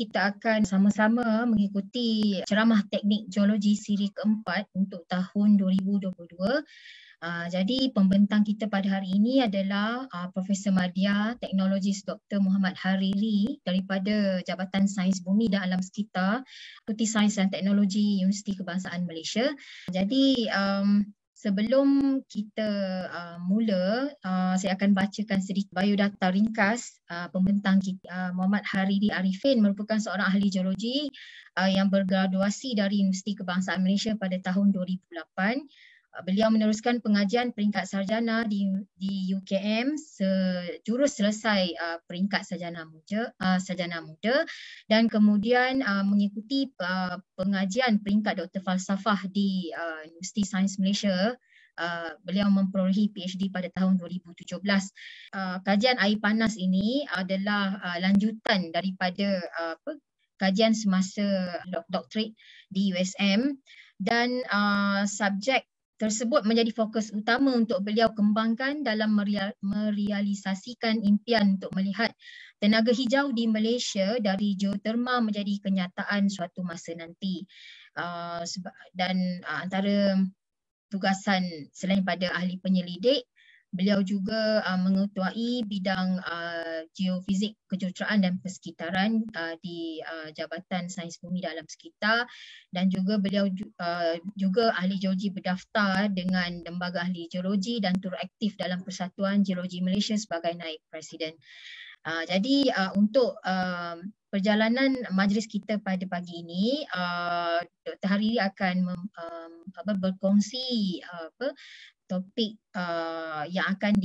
kita akan sama-sama mengikuti ceramah teknik geologi siri keempat untuk tahun 2022. Jadi pembentang kita pada hari ini adalah Profesor Madya, Teknologis Dr. Muhammad Hariri daripada Jabatan Sains Bumi dan Alam Sekitar, Fakulti Sains dan Teknologi Universiti Kebangsaan Malaysia. Jadi sebelum kita mula, saya akan bacakan sedikit biodata ringkas pembentang kita. Muhammad Hariri Arifin merupakan seorang ahli geologi yang bergraduasi dari Universiti Kebangsaan Malaysia pada tahun 2008. Beliau meneruskan pengajian peringkat sarjana di UKM sejurus selesai peringkat sarjana muda dan kemudian mengikuti pengajian peringkat Doktor Falsafah di Universiti Sains Malaysia. Beliau memperolehi PhD pada tahun 2017. Kajian air panas ini adalah lanjutan daripada kajian semasa doktorat di USM dan subjek tersebut menjadi fokus utama untuk beliau kembangkan dalam merealisasikan impian untuk melihat tenaga hijau di Malaysia dari geoterma menjadi kenyataan suatu masa nanti. Dan antara tugasan selain pada ahli penyelidik, beliau juga mengetuai bidang geofizik, kejuruteraan dan persekitaran di Jabatan Sains Bumi dan Alam Sekitar, dan juga beliau juga ahli geologi berdaftar dengan Lembaga Ahli Geologi dan turut aktif dalam Persatuan Geologi Malaysia sebagai naib presiden. Jadi untuk perjalanan majlis kita pada pagi ini, Dr. Hariri akan berkongsi topik yang akan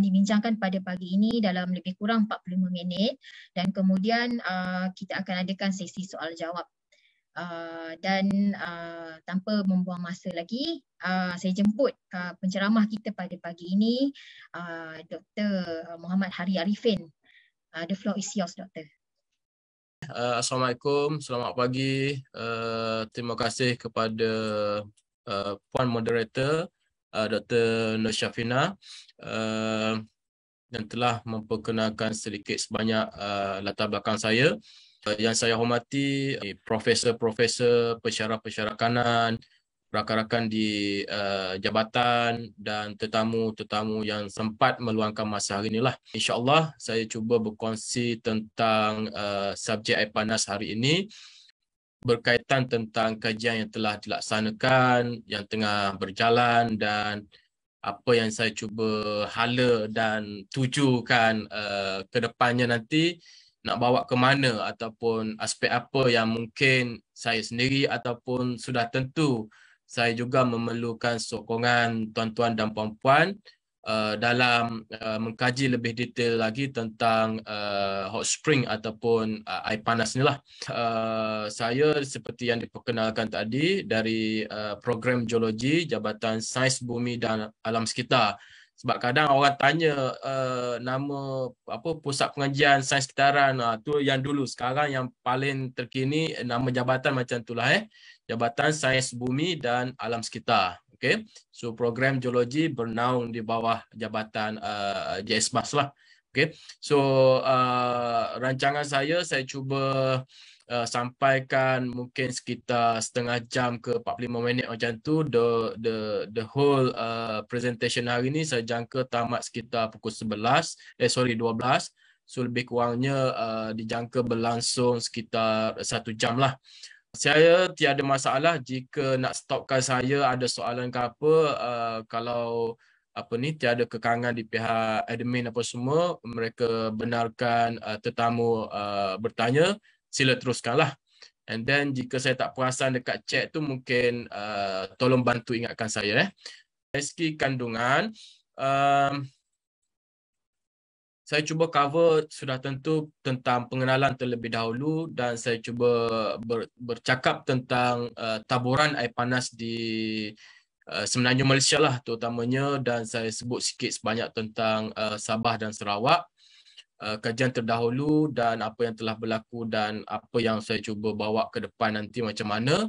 dibincangkan pada pagi ini dalam lebih kurang 45 minit, dan kemudian kita akan adakan sesi soal jawab. Dan tanpa membuang masa lagi, saya jemput penceramah kita pada pagi ini, Dr. Muhammad Hariri Arifin. The floor is yours, Doktor. Assalamualaikum, selamat pagi. Terima kasih kepada Puan Moderator Dr. Nur Syafina yang telah memperkenalkan sedikit sebanyak latar belakang saya. Yang saya hormati profesor-profesor, pensyarah-pensyarah kanan, rakan-rakan di jabatan dan tetamu-tetamu yang sempat meluangkan masa hari inilah. InsyaAllah saya cuba berkongsi tentang subjek air panas hari ini berkaitan tentang kajian yang telah dilaksanakan, yang tengah berjalan, dan apa yang saya cuba hala dan tujukan ke depannya nanti nak bawa ke mana, ataupun aspek apa yang mungkin saya sendiri ataupun sudah tentu saya juga memerlukan sokongan tuan-tuan dan puan-puan dalam mengkaji lebih detail lagi tentang hot spring ataupun air panas ni lah. Saya seperti yang diperkenalkan tadi dari program geologi Jabatan Sains Bumi dan Alam Sekitar. Sebab kadang orang tanya nama pusat pengajian sains sekitaran, tu yang dulu. Sekarang yang paling terkini nama jabatan macam itulah, Jabatan Sains Bumi dan Alam Sekitar. Okay, so program geologi bernaung di bawah Jabatan JSBAS lah. Okay, so rancangan saya cuba sampaikan mungkin sekitar setengah jam ke 45 minit macam tu. The whole presentation hari ni saya jangka tamat sekitar pukul 12. So lebih kurangnya dijangka berlangsung sekitar 1 jam lah. Saya tiada masalah jika nak stopkan saya, ada soalan ke apa, kalau tiada kekangan di pihak admin apa semua, mereka benarkan tetamu bertanya, sila teruskanlah. And then jika saya tak perasan dekat chat tu, mungkin tolong bantu ingatkan saya. Dari segi kandungan, saya cuba cover sudah tentu tentang pengenalan terlebih dahulu, dan saya cuba bercakap tentang taburan air panas di semenanjung Malaysia lah terutamanya, dan saya sebut sikit sebanyak tentang Sabah dan Sarawak, kajian terdahulu dan apa yang telah berlaku dan apa yang saya cuba bawa ke depan nanti macam mana.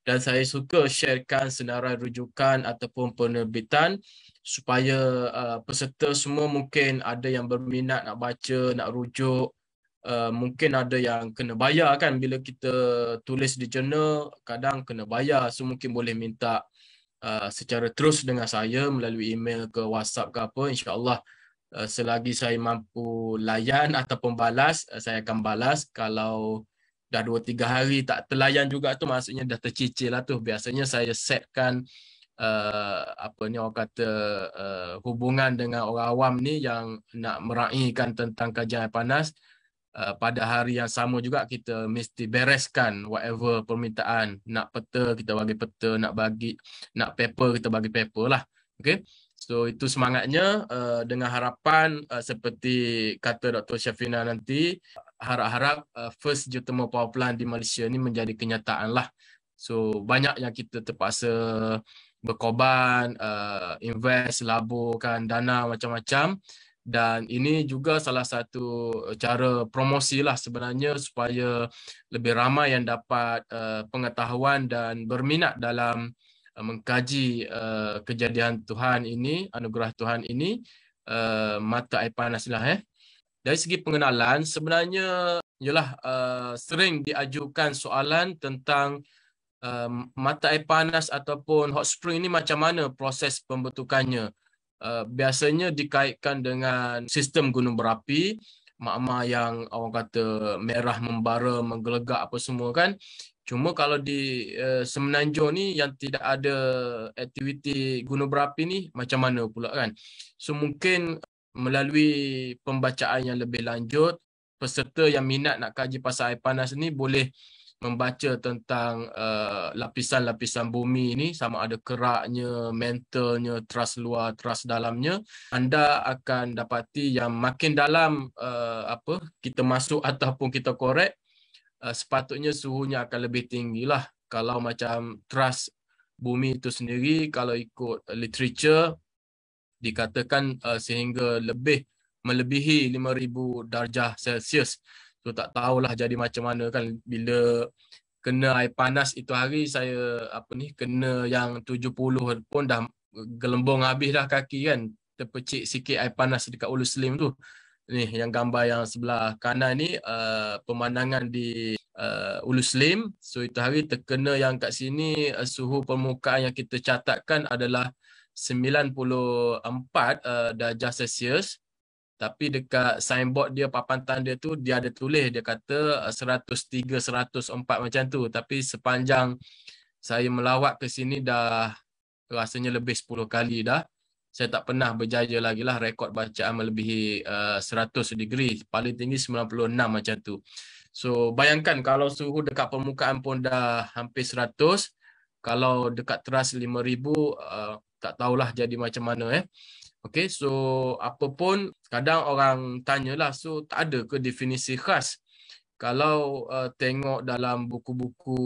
Dan saya suka sharekan senarai rujukan ataupun penerbitan supaya peserta semua mungkin ada yang berminat nak baca, nak rujuk, mungkin ada yang kena bayar kan, bila kita tulis di jurnal kadang kena bayar, so mungkin boleh minta secara terus dengan saya melalui email ke WhatsApp ke apa. InsyaAllah selagi saya mampu layan ataupun balas, saya akan balas. Kalau dah 2-3 hari tak terlayan juga tu, maksudnya dah tercicil lah tu. Biasanya saya setkan apa ni orang kata hubungan dengan orang awam ni yang nak meraihkan tentang kajian air panas. Pada hari yang sama juga kita mesti bereskan whatever permintaan. Nak peta kita bagi peta, nak paper kita bagi paper lah. Okay. So itu semangatnya, dengan harapan seperti kata Dr. Syafina nanti, harap-harap first geothermal power plant di Malaysia ni menjadi kenyataan lah. So banyak yang kita terpaksa berkorban, invest, laburkan dana macam-macam. Dan ini juga salah satu cara promosi lah sebenarnya, supaya lebih ramai yang dapat pengetahuan dan berminat dalam mengkaji kejadian Tuhan ini, anugerah Tuhan ini, mata air panas lah. Dari segi pengenalan, sebenarnya ialah sering diajukan soalan tentang mata air panas ataupun hot spring ini macam mana proses pembentukannya. Biasanya dikaitkan dengan sistem gunung berapi, magma yang orang kata merah membara, menggelegak apa semua kan. Cuma kalau di Semenanjung ni yang tidak ada aktiviti gunung berapi ni, macam mana pula kan. So mungkin melalui pembacaan yang lebih lanjut, peserta yang minat nak kaji pasal air panas ni boleh membaca tentang lapisan-lapisan bumi ini, sama ada keraknya, mantelnya, trus luar, trus dalamnya. Anda akan dapati yang makin dalam kita masuk ataupun kita korek, sepatutnya suhunya akan lebih tinggi lah. Kalau macam trus bumi itu sendiri, kalau ikut literature, dikatakan sehingga melebihi 5,000 darjah Celsius. So tak tahulah jadi macam mana kan bila kena air panas itu hari. Saya kena yang 70 pun dah gelembung habis dah kaki kan. Terpecik sikit air panas dekat Ulu Slim tu. Ni yang gambar yang sebelah kanan ni pemandangan di Ulu Slim. So itu hari terkena yang kat sini suhu permukaan yang kita catatkan adalah 94 darjah Celsius. Tapi dekat signboard dia, papan tanda dia tu, dia ada tulis, dia kata 103, 104 macam tu. Tapi sepanjang saya melawat ke sini dah rasanya lebih 10 kali dah, saya tak pernah berjaya lagi lah rekod bacaan melebihi 100 degree. Paling tinggi 96 macam tu. So bayangkan kalau suhu dekat permukaan pun dah hampir 100, kalau dekat teras 5,000, tak tahulah jadi macam mana. Okay, so apa pun kadang orang tanyalah, so tak ada ke definisi khas? Kalau tengok dalam buku-buku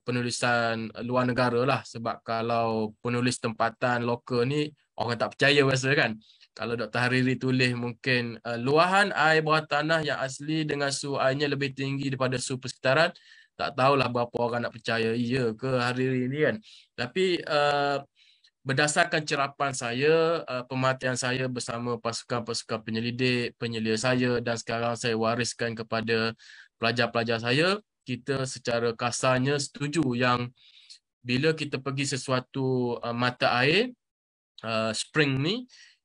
penulisan luar negara lah, sebab kalau penulis tempatan lokal ni orang tak percaya biasa kan. Kalau Dr. Hariri tulis mungkin luahan air bawah tanah yang asli dengan suhu airnya lebih tinggi daripada suhu persekitaran, tak tahulah berapa orang nak percaya iya ke Hariri ni kan. Tapi berdasarkan cerapan saya, pemerhatian saya bersama pasukan-pasukan penyelidik, penyelia saya, dan sekarang saya wariskan kepada pelajar-pelajar saya, kita secara kasarnya setuju yang bila kita pergi sesuatu mata air, spring ni,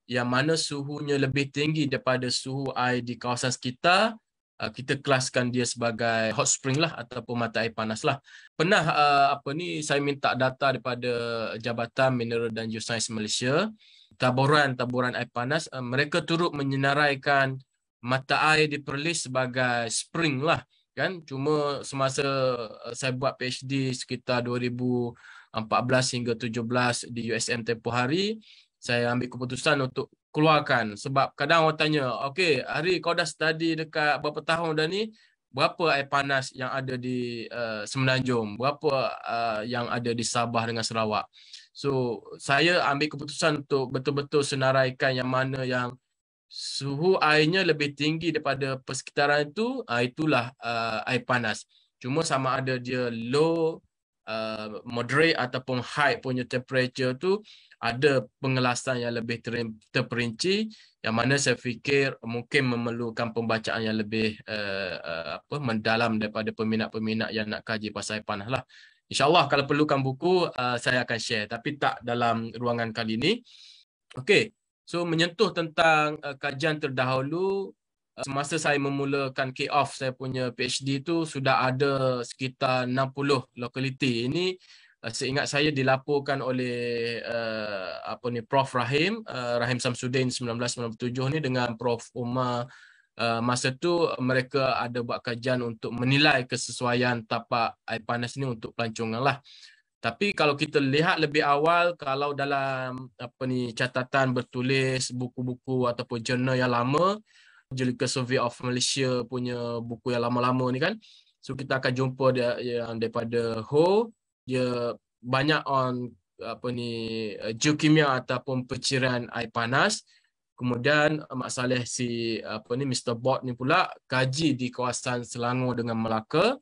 yang mana suhunya lebih tinggi daripada suhu air di kawasan sekitar, kita kelaskan dia sebagai hot spring lah ataupun mata air panas lah. Pernah saya minta data daripada Jabatan Mineral dan Geosains Malaysia, taburan air panas, mereka turut menyenaraikan mata air di Perlis sebagai spring lah kan. Cuma semasa saya buat PhD sekitar 2014 hingga 17 di USM tempoh hari, saya ambil keputusan untuk keluarkan. Sebab kadang orang tanya, okey Hari, kau dah study dekat berapa tahun dah ni, berapa air panas yang ada di Semenanjung, berapa yang ada di Sabah dengan Sarawak. So saya ambil keputusan untuk betul-betul senaraikan yang mana yang suhu airnya lebih tinggi daripada persekitaran itu, itulah air panas. Cuma sama ada dia low, moderate ataupun high punya temperature tu, ada pengelasan yang lebih terperinci, yang mana saya fikir mungkin memerlukan pembacaan yang lebih mendalam daripada peminat-peminat yang nak kaji pasal air panas lah. InsyaAllah kalau perlukan buku, saya akan share, tapi tak dalam ruangan kali ini. Okey, so menyentuh tentang kajian terdahulu, semasa saya memulakan kick-off saya punya PhD tu, sudah ada sekitar 60 lokaliti. Ini seingat saya dilaporkan oleh Prof Rahim Samsudin 1997 ni dengan Prof Umar. Masa tu mereka ada buat kajian untuk menilai kesesuaian tapak air panas ni untuk pelancongan lah. Tapi kalau kita lihat lebih awal, kalau dalam catatan bertulis buku-buku ataupun jurnal yang lama, Geological Survey of Malaysia punya buku yang lama-lama ni kan, so kita akan jumpa dia yang daripada Ho, dia banyak on geokimia ataupun pencirian air panas. Kemudian Mak Saleh Mr. Bot ni pula kaji di kawasan Selangor dengan Melaka.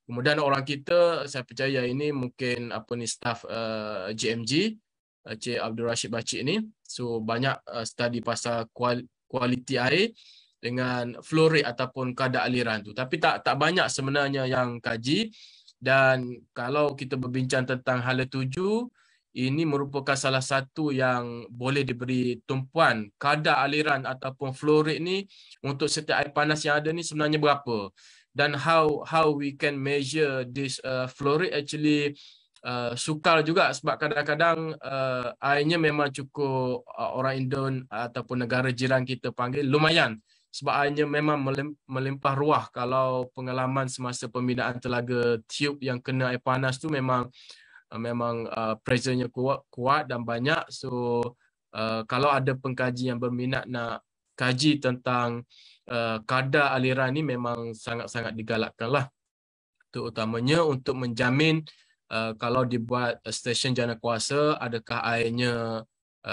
Kemudian orang kita, saya percaya ini mungkin staff GMG, Cik Abdul Rashid Bacik ni. So banyak study pasal kualiti air dengan flow rate ataupun kadar aliran tu. Tapi tak banyak sebenarnya yang kaji. Dan kalau kita berbincang tentang hala tuju, ini merupakan salah satu yang boleh diberi tumpuan. Kadar aliran ataupun flow rate ni untuk setiap air panas yang ada ni sebenarnya berapa. Dan how we can measure this flow rate actually sukar juga, sebab kadang-kadang airnya memang cukup orang Indon ataupun negara jiran kita panggil lumayan. Sebab airnya memang melimpah ruah. Kalau pengalaman semasa pembinaan telaga tube yang kena air panas tu memang pressure-nya kuat dan banyak. So kalau ada pengkaji yang berminat nak kaji tentang kadar aliran ni, memang sangat-sangat digalakkan lah. Terutamanya untuk menjamin kalau dibuat stesen jana kuasa, adakah airnya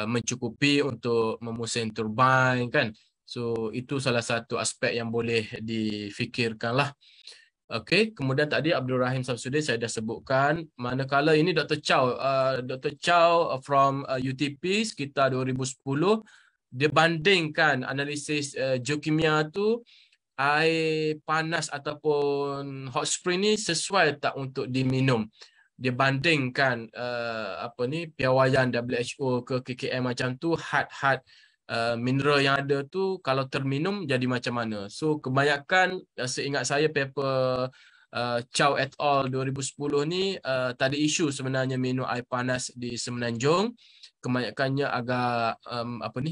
mencukupi untuk memusin turbin kan. So itu salah satu aspek yang boleh difikirkan lah. Okey, kemudian tadi Abdul Rahim Samsudin saya dah sebutkan. Manakala ini Dr. Chow from UTP sekitar 2010, dia bandingkan analisis geokimia tu, air panas ataupun hot spring ni sesuai tak untuk diminum. Dia bandingkan piawaian WHO ke KKM macam tu, had mineral yang ada tu kalau terminum jadi macam mana. So kebanyakan, seingat saya paper Chow et al 2010 ni tak ada isu sebenarnya minum air panas di Semenanjung. Kebanyakannya agak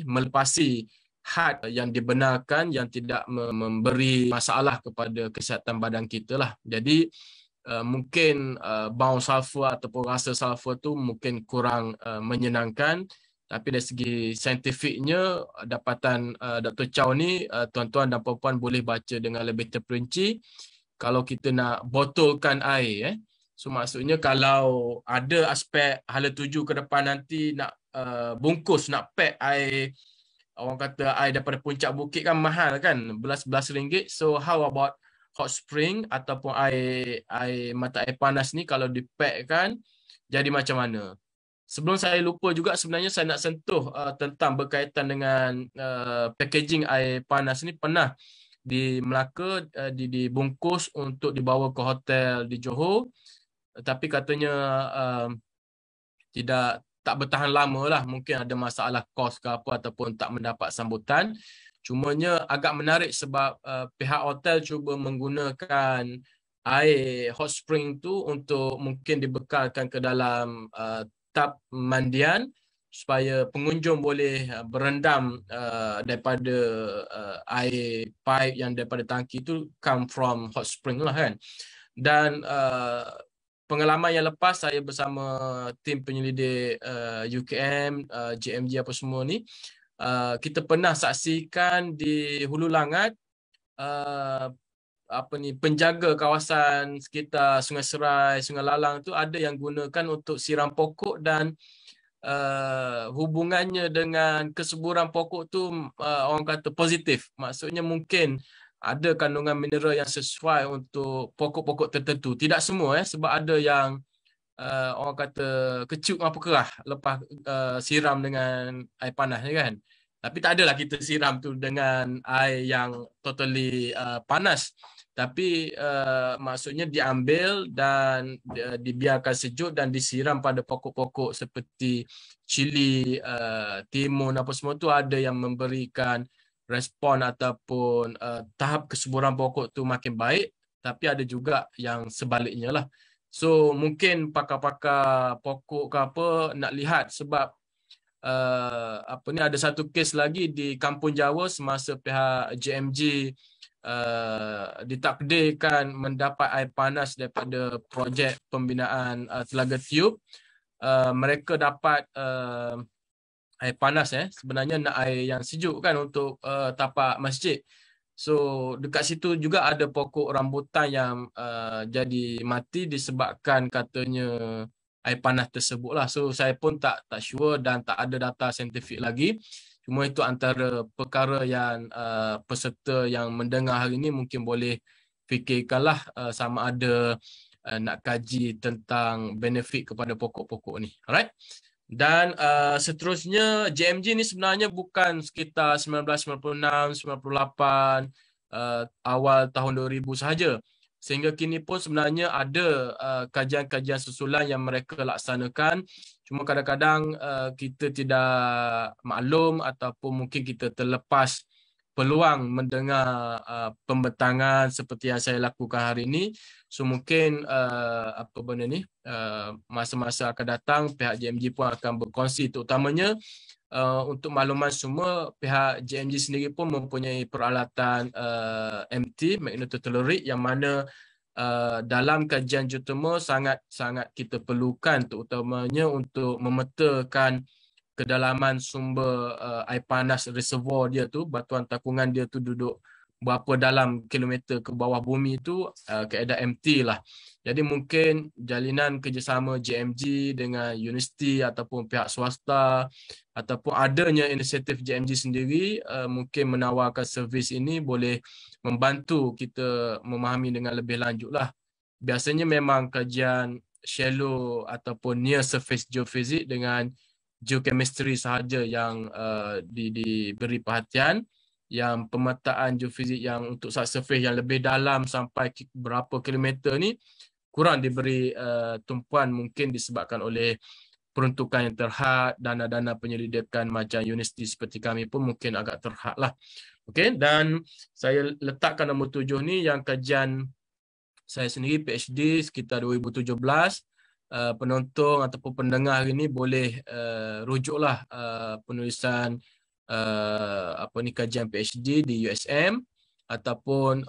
melepasi had yang dibenarkan, yang tidak memberi masalah kepada kesihatan badan kita lah. Jadi mungkin bau sulfur ataupun rasa sulfur tu mungkin kurang menyenangkan. Tapi dari segi saintifiknya, dapatan Dr. Chow ni, tuan-tuan dan puan-puan boleh baca dengan lebih terperinci. Kalau kita nak botolkan air, so maksudnya kalau ada aspek hala tuju ke depan nanti nak bungkus, nak pack air, orang kata air daripada puncak bukit kan mahal kan, belas-belas ringgit. So how about hot spring ataupun air mata air panas ni, kalau dipack kan jadi macam mana? Sebelum saya lupa juga, sebenarnya saya nak sentuh tentang berkaitan dengan packaging air panas ni. Pernah di Melaka dibungkus untuk dibawa ke hotel di Johor, tapi katanya tak bertahan lama lah. Mungkin ada masalah kos ke apa ataupun tak mendapat sambutan. Cumanya agak menarik sebab pihak hotel cuba menggunakan air hot spring tu untuk mungkin dibekalkan ke dalam tap mandian supaya pengunjung boleh berendam daripada air pipe yang daripada tangki tu come from hot spring lah kan. Dan pengalaman yang lepas saya bersama tim penyelidik UKM, JMG apa semua ni, kita pernah saksikan di Hulu Langat penjaga kawasan sekitar Sungai Serai, Sungai Lalang tu ada yang gunakan untuk siram pokok, dan hubungannya dengan kesuburan pokok tu orang kata positif. Maksudnya mungkin ada kandungan mineral yang sesuai untuk pokok-pokok tertentu. Tidak semua sebab ada yang orang kata kecut apa kerah lepas siram dengan air panas ni kan. Tapi tak adalah kita siram tu dengan air yang totally panas. Tapi maksudnya diambil dan dibiarkan sejuk dan disiram pada pokok-pokok seperti cili, timun apa semua tu ada yang memberikan respon ataupun tahap kesuburan pokok tu makin baik. Tapi ada juga yang sebaliknya lah. So mungkin pakar-pakar pokok ke apa nak lihat sebab apa ni ada satu kes lagi di Kampung Jawa semasa pihak JMG ditakdirkan mendapat air panas daripada projek pembinaan telaga tiup. Mereka dapat air panas sebenarnya nak air yang sejuk kan untuk tapak masjid. So dekat situ juga ada pokok rambutan yang jadi mati disebabkan katanya air panas tersebut lah. So saya pun tak sure dan tak ada data saintifik lagi. Cuma itu antara perkara yang peserta yang mendengar hari ini mungkin boleh fikirkanlah sama ada nak kaji tentang benefit kepada pokok-pokok ni. Alright. Dan seterusnya JMG ni sebenarnya bukan sekitar 1996, 98, awal tahun 2000 sahaja. Sehingga kini pun sebenarnya ada kajian-kajian susulan yang mereka laksanakan. Cuma kadang-kadang kita tidak maklum ataupun mungkin kita terlepas peluang mendengar pembentangan seperti yang saya lakukan hari ini. So mungkin apa benda ni masa-masa akan datang pihak JMG pun akan berkongsi terutamanya untuk makluman semua pihak JMG sendiri pun mempunyai peralatan MT magnetotelluric yang mana dalam kajian geothermal sangat kita perlukan terutamanya untuk memetakan kedalaman sumber air panas reservoir dia tu, batuan takungan dia tu duduk berapa dalam kilometer ke bawah bumi tu, kaedah MT lah. Jadi mungkin jalinan kerjasama JMG dengan universiti ataupun pihak swasta ataupun adanya inisiatif JMG sendiri mungkin menawarkan servis ini boleh membantu kita memahami dengan lebih lanjut lah. Biasanya memang kajian shallow ataupun near surface geophysics dengan geochemistry sahaja yang diberi perhatian. Yang pemetaan geofizik yang untuk subsurface yang lebih dalam sampai berapa kilometer ni kurang diberi tumpuan mungkin disebabkan oleh peruntukan yang terhad, dana-dana penyelidikan macam universiti seperti kami pun mungkin agak terhad lah. Okay, dan saya letakkan nombor 7 ni yang kajian saya sendiri PhD sekitar 2017. Penonton ataupun pendengar hari ini boleh rujuklah penulisan kajian PhD di USM ataupun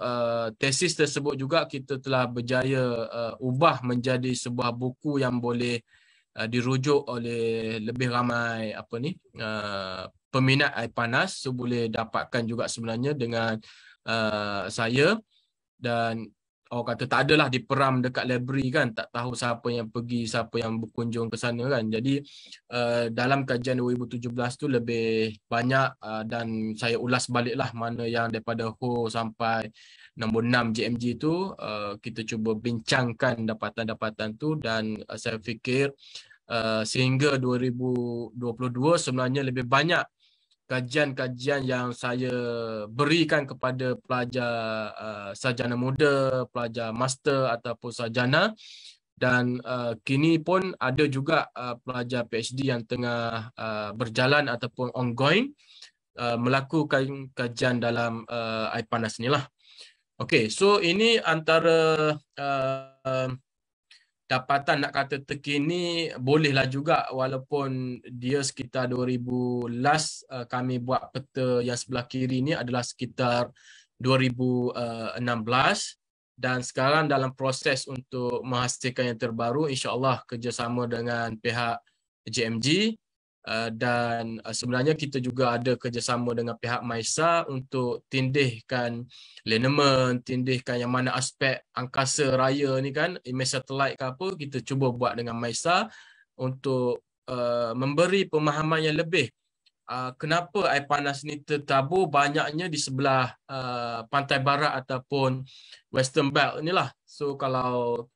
tesis tersebut juga kita telah berjaya ubah menjadi sebuah buku yang boleh dirujuk oleh lebih ramai peminat air panas. So boleh dapatkan juga sebenarnya dengan saya dan orang kata tak adalah diperam dekat library kan, tak tahu siapa yang pergi, siapa yang berkunjung ke sana kan. Jadi dalam kajian 2017 tu lebih banyak dan saya ulas baliklah mana yang daripada Ho sampai nombor 6 JMG tu kita cuba bincangkan dapatan-dapatan tu dan saya fikir sehingga 2022 sebenarnya lebih banyak kajian-kajian yang saya berikan kepada pelajar sarjana muda, pelajar master ataupun sarjana dan kini pun ada juga pelajar PhD yang tengah berjalan ataupun ongoing melakukan kajian dalam air panas ni lah. Okay, so ini antara dapatan nak kata terkini bolehlah juga walaupun dia sekitar 2000 last kami buat peta yang sebelah kiri ni adalah sekitar 2016 dan sekarang dalam proses untuk menghasilkan yang terbaru insya-Allah kerjasama dengan pihak JMG dan sebenarnya kita juga ada kerjasama dengan pihak MAISA untuk tindihkan lineament, tindihkan yang mana aspek angkasa raya ni kan, image satellite ke apa, kita cuba buat dengan MAISA untuk memberi pemahaman yang lebih kenapa air panas ni tertabur banyaknya di sebelah pantai barat ataupun Western Belt ni lah. So kalau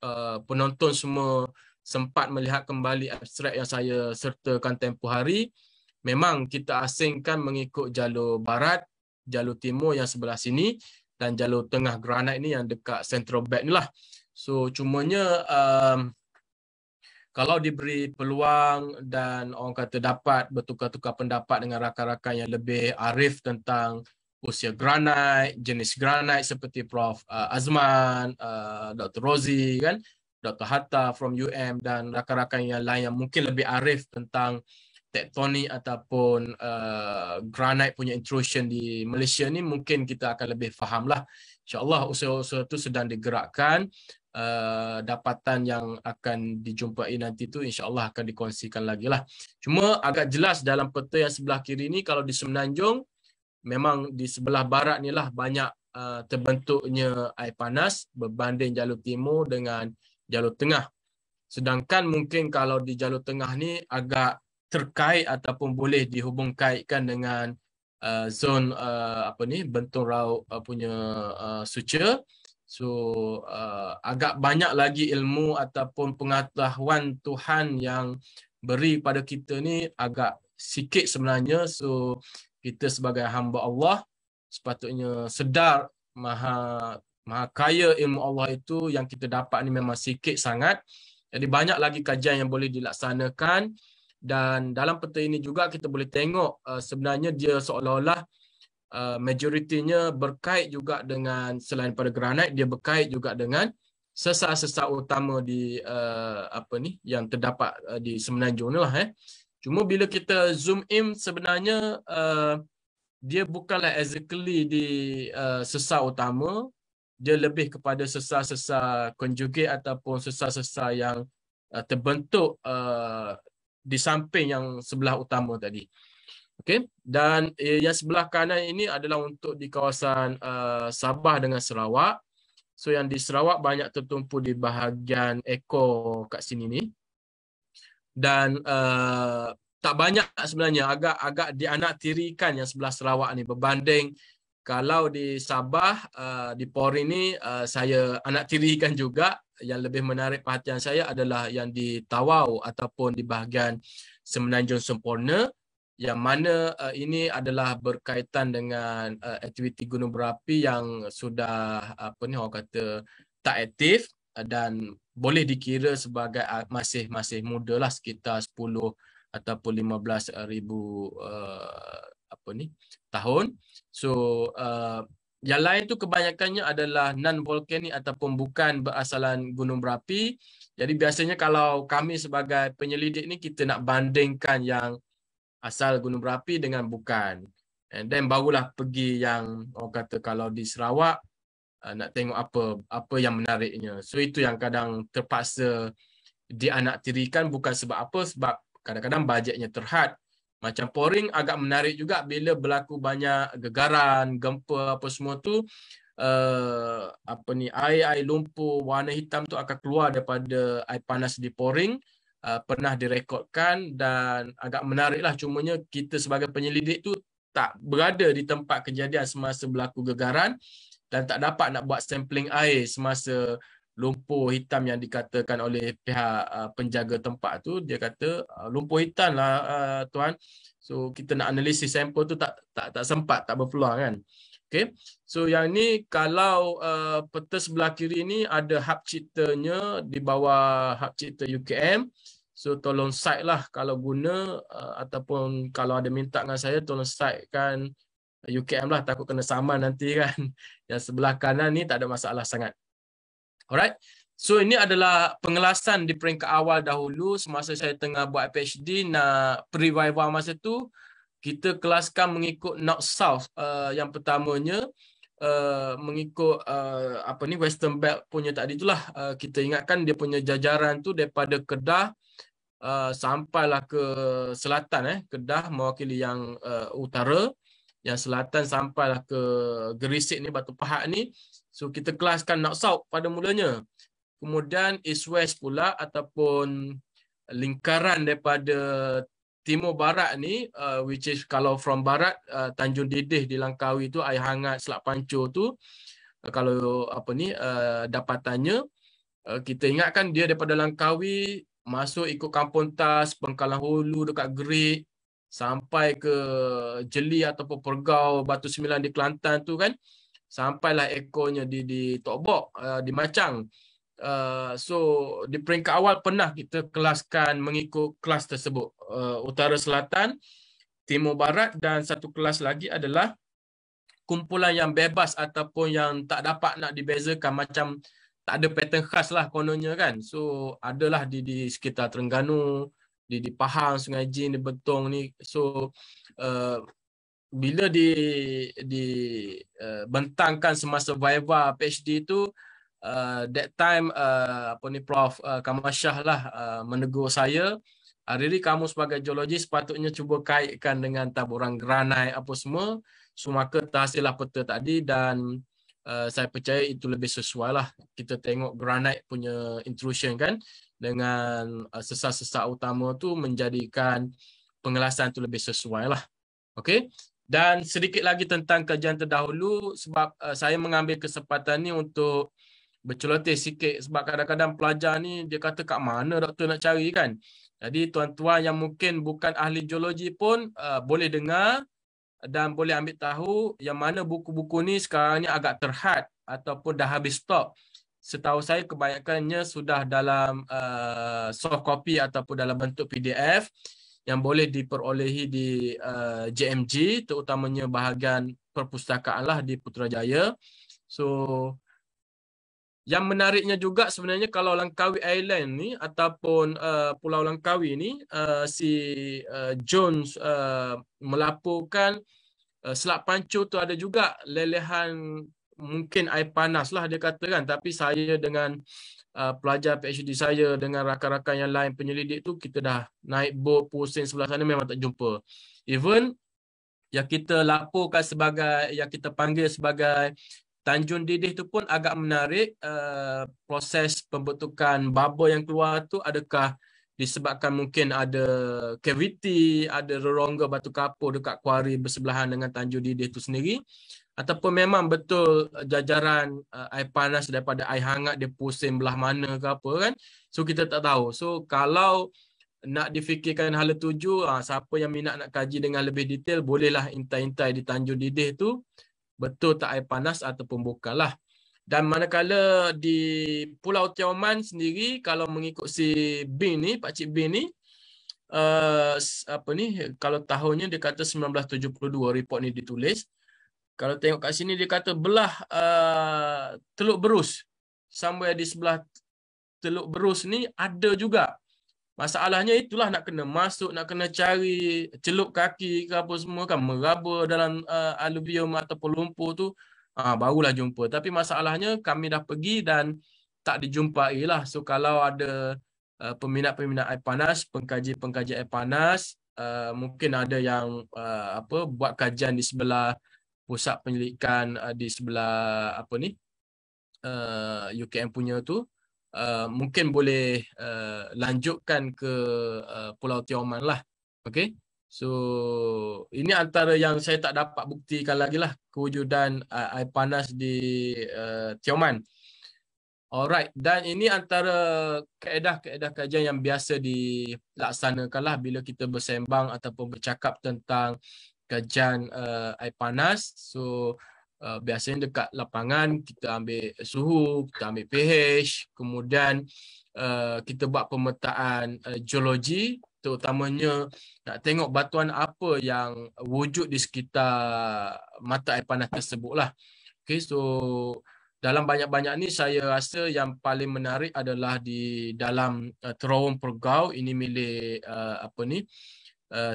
penonton semua sempat melihat kembali abstrak yang saya sertakan tempoh hari, memang kita asingkan mengikut jalur barat, jalur timur yang sebelah sini, dan jalur tengah granite ni yang dekat Central Belt ni lah. So cumanya kalau diberi peluang dan orang kata dapat bertukar-tukar pendapat dengan rakan-rakan yang lebih arif tentang usia granite, jenis granite seperti Prof. Azman, Dr. Rozi, kan, Dr. Hatta from dan rakan-rakan yang lain yang mungkin lebih arif tentang tektonik ataupun granite punya intrusion di Malaysia ni, mungkin kita akan lebih faham lah. InsyaAllah usaha-usaha itu sedang digerakkan. Dapatan yang akan dijumpai nanti tu insyaAllah akan dikongsikan lagi lah. Cuma agak jelas dalam peta yang sebelah kiri ni, kalau di Semenanjung, memang di sebelah barat ni lah banyak terbentuknya air panas berbanding jalur timur dengan jalur tengah. Sedangkan mungkin kalau di jalur tengah ni agak terkait ataupun boleh dihubung kaitkan dengan zon bentung raut punya suca. So agak banyak lagi ilmu ataupun pengetahuan Tuhan yang beri pada kita ni agak sikit sebenarnya. So kita sebagai hamba Allah sepatutnya sedar maha kaya ilmu Allah itu yang kita dapat ni memang sikit sangat. Jadi banyak lagi kajian yang boleh dilaksanakan, dan dalam peta ini juga kita boleh tengok sebenarnya dia seolah-olah majoritinya berkait juga dengan, selain pada granite, dia berkait juga dengan sesar-sesar utama di yang terdapat di Semenanjung ni lah. Cuma bila kita zoom in, sebenarnya dia bukanlah exactly di sesar utama, dia lebih kepada sesar-sesar conjugate ataupun sesar-sesar yang terbentuk di samping yang sebelah utama tadi. Okey, dan yang sebelah kanan ini adalah untuk di kawasan Sabah dengan Sarawak. So yang di Sarawak banyak tertumpu di bahagian ekor kat sini ni. Dan tak banyak sebenarnya, agak dianaktirikan yang sebelah Sarawak ni berbanding kalau di Sabah, di Pori ni saya anaktirikan juga. Yang lebih menarik perhatian saya adalah yang di Tawau ataupun di bahagian Semenanjung Sempurna, yang mana ini adalah berkaitan dengan aktiviti gunung berapi yang sudah orang kata tak aktif dan boleh dikira sebagai masih muda lah, sekitar 10 ataupun 15,000 tahun. So yang lain tu kebanyakannya adalah non-volkanik ataupun bukan berasalan gunung berapi. Jadi biasanya kalau kami sebagai penyelidik ni, kita nak bandingkan yang asal gunung berapi dengan bukan. And then barulah pergi yang orang kata kalau di Sarawak nak tengok apa yang menariknya. So itu yang kadang terpaksa dianaktirikan, bukan sebab apa, sebab kadang-kadang bajetnya terhad. Macam Poring agak menarik juga bila berlaku banyak gegaran, gempa apa semua tu, air lumpur warna hitam tu akan keluar daripada air panas di Poring. Pernah direkodkan dan agak menariklah. Cumanya kita sebagai penyelidik tu tak berada di tempat kejadian semasa berlaku gegaran dan tak dapat nak buat sampling air semasa lumpur hitam yang dikatakan oleh pihak penjaga tempat tu. Dia kata lumpur hitam lah tuan. So kita nak analisis sampel tu tak sempat, tak berpeluang kan. Okay. So yang ni kalau peta sebelah kiri ni ada hub ciptanya di bawah hub cipta UKM. So tolong cite lah kalau guna ataupun kalau ada minta dengan saya, tolong cite kan UKM lah, takut kena saman nanti kan. Yang sebelah kanan ni tak ada masalah sangat. Alright. So ini adalah pengelasan di peringkat awal dahulu semasa saya tengah buat PhD. Nak pre-viva masa tu kita kelaskan mengikut north-south. Yang pertamanya mengikut Western Belt punya tadi itulah. Kita ingatkan dia punya jajaran tu daripada Kedah sampailah ke selatan. Kedah mewakili yang utara, yang selatan sampailah ke Gerisik ni, Batu Pahat ni. So kita kelaskan north-south pada mulanya. Kemudian east-west pula ataupun lingkaran daripada timur barat ni, which is kalau from barat, Tanjung Didih di Langkawi tu, air hangat Selat Pancur tu, kalau dapatannya, kita ingatkan dia daripada Langkawi masuk ikut Kampung Tas, Pengkalan Hulu dekat Gerik, sampai ke Jeli ataupun Pergau, Batu Sembilan di Kelantan tu kan, sampailah ekornya di Tok Bok, di Macang. So di peringkat awal pernah kita kelaskan mengikut kelas tersebut, Utara Selatan, Timur Barat, dan satu kelas lagi adalah kumpulan yang bebas ataupun yang tak dapat nak dibezakan, macam tak ada pattern khas lah kononnya kan. So adalah di sekitar Terengganu, di Pahang, Sungai Jin, di Betong ni. So bila bentangkan semasa Viva PhD tu, that time Prof Kamal Shah lah menegur saya, Riri, kamu sebagai geologi sepatutnya cuba kaitkan dengan taburan granit apa semua. So maka terhasillah peta tadi, dan saya percaya itu lebih sesuai lah. Kita tengok granit punya intrusion kan, dengan sesar-sesar utama tu menjadikan pengelasan tu lebih sesuai lah. Okey. Dan sedikit lagi tentang kajian terdahulu, sebab saya mengambil kesempatan ni untuk berceloteh sikit, sebab kadang-kadang pelajar ni dia kata kat mana doktor nak cari kan. Jadi tuan-tuan yang mungkin bukan ahli geologi pun boleh dengar dan boleh ambil tahu yang mana buku-buku ni sekarang ni agak terhad ataupun dah habis stok. Setahu saya kebanyakannya sudah dalam soft copy ataupun dalam bentuk PDF yang boleh diperolehi di JMG, terutamanya bahagian perpustakaan lah di Putrajaya. So yang menariknya juga sebenarnya, kalau Langkawi Island ni ataupun Pulau Langkawi ni, si Jones melaporkan Selat Pancur tu ada juga lelehan mungkin air panas lah dia kata kan. Tapi saya dengan pelajar PhD saya dengan rakan-rakan yang lain penyelidik tu, kita dah naik bot pusing sebelah sana memang tak jumpa. Even yang kita laporkan sebagai, yang kita panggil sebagai Tanjung Didih tu pun agak menarik. Proses pembentukan bubble yang keluar tu adakah disebabkan mungkin ada cavity, ada rerongga batu kapur dekat kuari bersebelahan dengan Tanjung Didih tu sendiri, ataupun memang betul jajaran air panas daripada air hangat dia pusing belah mana ke apa kan. So kita tak tahu. So kalau nak difikirkan hala tuju, siapa yang minat nak kaji dengan lebih detail, bolehlah intai-intai di Tanjung Didih tu betul tak air panas ataupun bukanlah. Dan manakala di Pulau Tioman sendiri, kalau mengikut si Bin ni, Pak Cik Bin ni, kalau tahunnya dia kata 1972 report ni ditulis. Kalau tengok kat sini dia kata belah Teluk Berus, somewhere di sebelah Teluk Berus ni ada juga. Masalahnya itulah nak kena masuk, nak kena cari celup kaki ke apa semua kan, meraba dalam aluvium ataupun lumpur tu, barulah jumpa. Tapi masalahnya kami dah pergi dan tak dijumpai lah. So kalau ada peminat-peminat air panas, pengkaji-pengkaji air panas, mungkin ada yang buat kajian di sebelah pusat penyelidikan, di sebelah UKM punya tu, mungkin boleh lanjutkan ke Pulau Tioman lah. Okay. So ini antara yang saya tak dapat buktikan lagi lah, kewujudan air panas di Tioman. Alright, dan ini antara kaedah-kaedah kajian yang biasa dilaksanakan lah bila kita bersembang ataupun bercakap tentang kajian air panas. So biasanya dekat lapangan kita ambil suhu, kita ambil pH, kemudian kita buat pemetaan geologi, terutamanya nak tengok batuan apa yang wujud di sekitar mata air panas tersebut lah. Okay, so dalam banyak-banyak ni saya rasa yang paling menarik adalah di dalam Terowong Pergau. Ini milik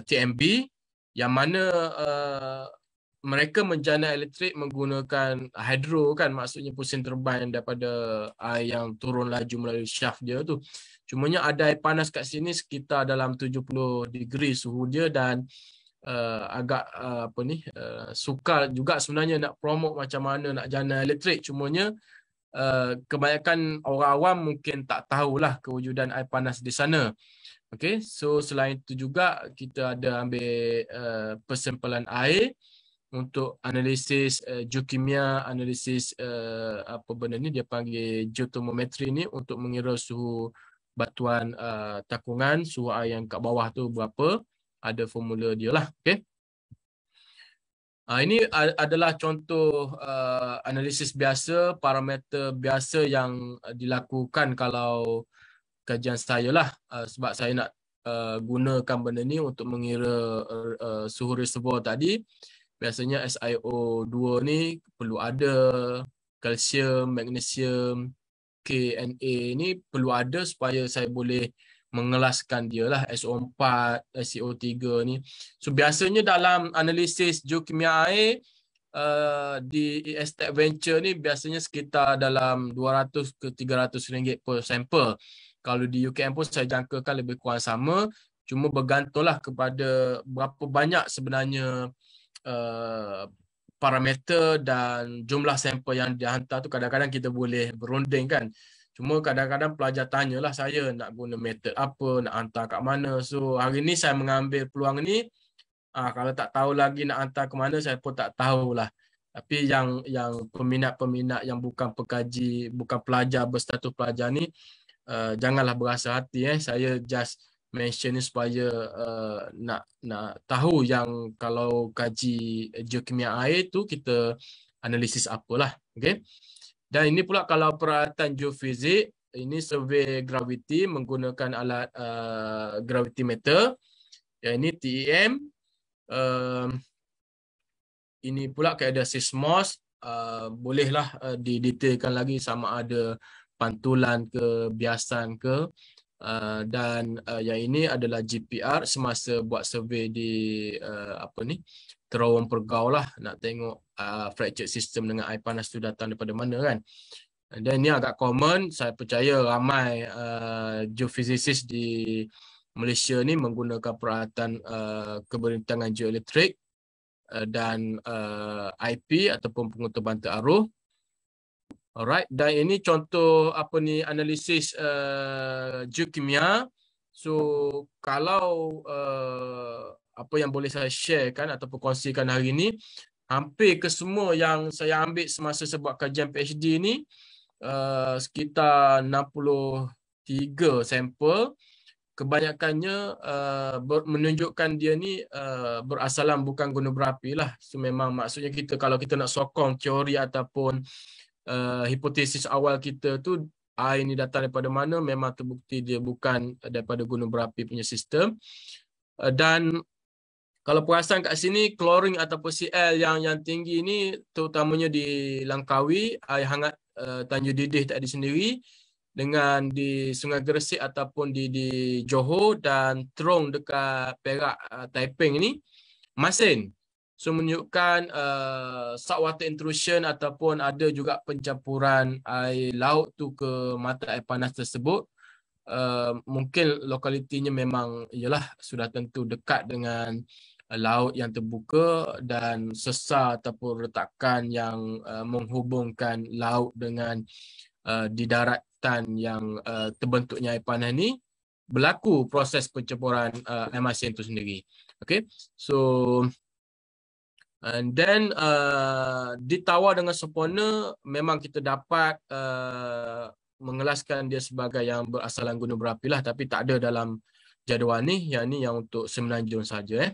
TMB, yang mana mereka menjana elektrik menggunakan hidro kan, maksudnya pusing turbine daripada air yang turun laju melalui shaft dia tu. Cumanya ada air panas kat sini sekitar dalam 70 degree suhu dia, dan agak sukar juga sebenarnya nak promote macam mana nak jana elektrik. Cumanya kebanyakan orang awam mungkin tak tahulah kewujudan air panas di sana. Okay, so selain itu juga kita ada ambil persampalan air untuk analisis geokimia, analisis apa benda ni dia panggil geotermometri ni, untuk mengira suhu batuan takungan, suhu air yang kat bawah tu berapa, ada formula dia lah. Okay. Ini adalah contoh analisis biasa, parameter biasa yang dilakukan kalau kajian saya lah, sebab saya nak gunakan benda ni untuk mengira suhu reservoir tadi. Biasanya SiO2 ni perlu ada, kalsium, magnesium, K, Na ni perlu ada supaya saya boleh mengelaskan dia lah, SO4, SiO3 ni. So biasanya dalam analisis geokimia air di Estate Venture ni biasanya sekitar dalam 200 ke 300 ringgit per sampel. Kalau di UKM pun saya jangkakan lebih kurang sama, cuma bergantunglah kepada berapa banyak sebenarnya parameter dan jumlah sampel yang dihantar tu. Kadang-kadang kita boleh berunding kan. Cuma kadang-kadang pelajar tanyalah saya nak guna metod apa, nak hantar kat mana. So hari ni saya mengambil peluang ni. Kalau tak tahu lagi nak hantar ke mana, saya pun tak tahulah. Tapi yang peminat-peminat yang bukan pekaji, bukan pelajar berstatus pelajar ni, janganlah berasa hati. Saya just mention ni supaya nak tahu yang kalau kaji geokimia air tu kita analisis apalah. Okay. Dan ini pula kalau peralatan geofizik, ini survey gravity menggunakan alat gravitimeter. Yang ini TEM. Ini pula kaedah SISMOS. Bolehlah didetailkan lagi sama ada pantulan ke, biasan ke. Dan yang ini adalah GPR semasa buat survey di Terawang Pergau lah, nak tengok fracture system dengan air panas tu datang daripada mana kan. Dan ini agak common, saya percaya ramai geofizisis di Malaysia ni menggunakan peralatan keberintangan geoelektrik dan IP ataupun pengukur bantu arus. Alright, dan ini contoh analisis geokimia. So kalau apa yang boleh saya sharekan ataupun kongsikan hari ini, hampir kesemua yang saya ambil semasa saya buat kajian PhD ni, sekitar 63 sampel, kebanyakannya menunjukkan dia ni berasalan bukan gunung berapi lah. So memang maksudnya kita kalau kita nak sokong teori ataupun hipotesis awal kita tu, air ni datang daripada mana, memang terbukti dia bukan daripada gunung berapi punya sistem. Dan kalau perasan kat sini, klorin ataupun Cl yang tinggi ni terutamanya di Langkawi, air hangat Tanjung Didih tadi sendiri, dengan di Sungai Gresik ataupun di Johor dan Terong dekat Perak, Taiping ni masin. So menunjukkan saltwater intrusion ataupun ada juga pencampuran air laut tu ke mata air panas tersebut. Mungkin lokalitinya memang ialah sudah tentu dekat dengan laut yang terbuka dan sesar ataupun retakan yang menghubungkan laut dengan di daratan yang terbentuknya air panas ni, berlaku proses pencampuran air masin itu sendiri. Okay, so and then ditawar dengan sempurna, memang kita dapat mengelaskan dia sebagai yang berasalan gunung berapi lah, tapi tak ada dalam jadual ni. Yang ni yang untuk Semenanjung saja.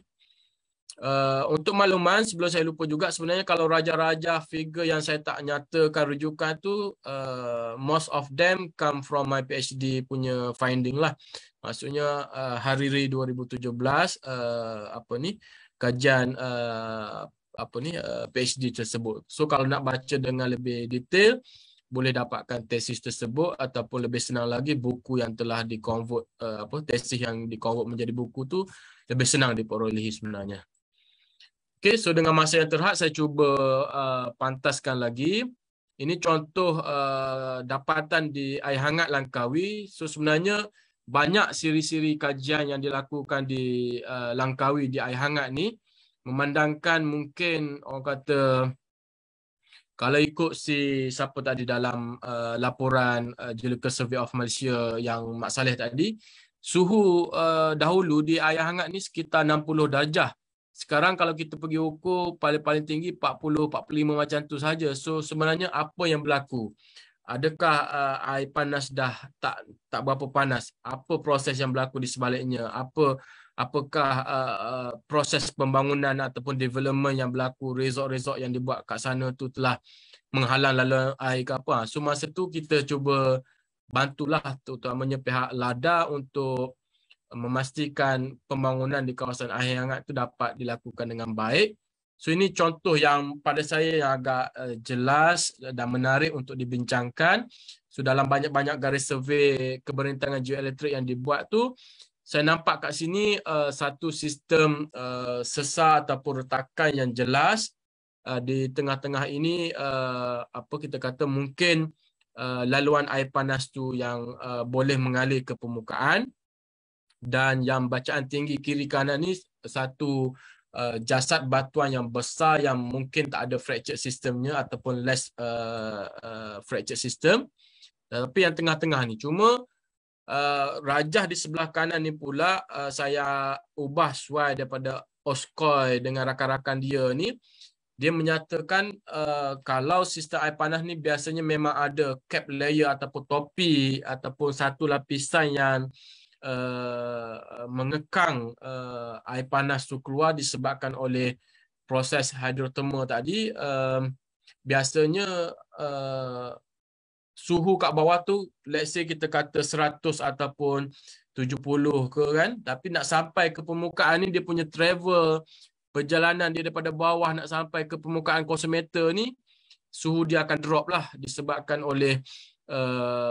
Untuk makluman, sebelum saya lupa juga, sebenarnya kalau raja-raja figure yang saya tak nyatakan rujukan tu, most of them come from my PhD punya finding lah. Maksudnya Hariri 2017 kajian PhD tersebut. So kalau nak baca dengan lebih detail, boleh dapatkan tesis tersebut, ataupun lebih senang lagi buku yang telah di-convert, tesis yang di-convert menjadi buku tu lebih senang diperolehi sebenarnya. Okay, so dengan masa yang terhad, saya cuba pantaskan lagi. Ini contoh dapatan di air hangat Langkawi. So sebenarnya banyak siri-siri kajian yang dilakukan di Langkawi di air hangat ni, memandangkan mungkin orang kata, kalau ikut siapa tadi dalam laporan Geological Survey of Malaysia yang Mak Saleh tadi, suhu dahulu di air hangat ni sekitar 60 darjah. Sekarang kalau kita pergi ukur paling-paling tinggi 40-45 macam tu saja. So sebenarnya apa yang berlaku? adakah air panas dah tak berapa panas? Apa proses yang berlaku di sebaliknya? Apakah proses pembangunan ataupun development yang berlaku, resort-resort yang dibuat kat sana tu telah menghalang laluan air ke apa? So masa tu kita cuba bantulah terutamanya pihak LADA untuk memastikan pembangunan di kawasan air hangat tu dapat dilakukan dengan baik. So ini contoh yang pada saya yang agak jelas dan menarik untuk dibincangkan. So dalam banyak-banyak garis survey keberentangan geoelektrik yang dibuat tu, saya nampak kat sini satu sistem sesar ataupun retakan yang jelas. Di tengah-tengah ini apa kita kata mungkin laluan air panas tu yang boleh mengalir ke permukaan. Dan yang bacaan tinggi kiri kanan ni satu jasad batuan yang besar yang mungkin tak ada fracture systemnya ataupun less fracture system. Tapi yang tengah-tengah ni cuma rajah di sebelah kanan ni pula saya ubah sesuai daripada Oskoy dengan rakan-rakan dia ni. Dia menyatakan kalau sistem air panas ni biasanya memang ada cap layer ataupun topi ataupun satu lapisan yang mengekang air panas tu keluar disebabkan oleh proses hidrotermal tadi. Biasanya suhu kat bawah tu let's say kita kata 100 ataupun 70 ke kan, tapi nak sampai ke permukaan ni dia punya travel perjalanan dia daripada bawah nak sampai ke permukaan 0 meter ni, suhu dia akan drop lah disebabkan oleh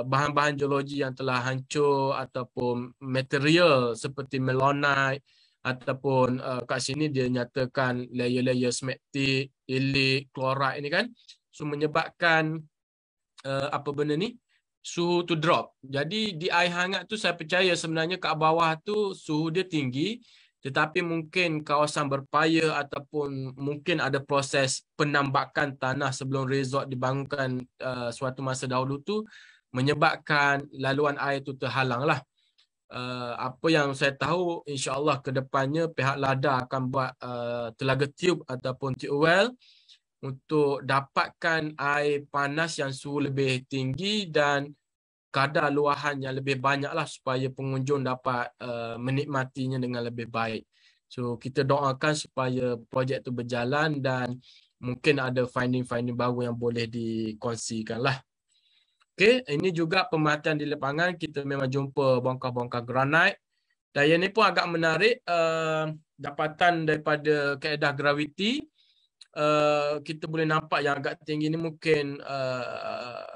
bahan-bahan geologi yang telah hancur ataupun material seperti melanite ataupun kat sini dia nyatakan layer-layer smektik, ilik, klorat ini kan. So menyebabkan apa benda ni? Suhu tu drop. Jadi di air hangat tu saya percaya sebenarnya kat bawah tu suhu dia tinggi, tetapi mungkin kawasan berpaya ataupun mungkin ada proses penambakan tanah sebelum resort dibangunkan suatu masa dahulu tu menyebabkan laluan air tu terhalang lah. Apa yang saya tahu insya-Allah ke depannya pihak LADA akan buat telaga tube ataupun tube well untuk dapatkan air panas yang suhu lebih tinggi dan kadar luahan yang lebih banyak lah supaya pengunjung dapat menikmatinya dengan lebih baik. So kita doakan supaya projek tu berjalan dan mungkin ada finding-finding baru yang boleh dikongsikan lah. Okay, ini juga pemerhatian di lapangan kita memang jumpa bongkar-bongkar granit. Dan yang ini pun agak menarik, dapatan daripada kaedah graviti. Kita boleh nampak yang agak tinggi ni mungkin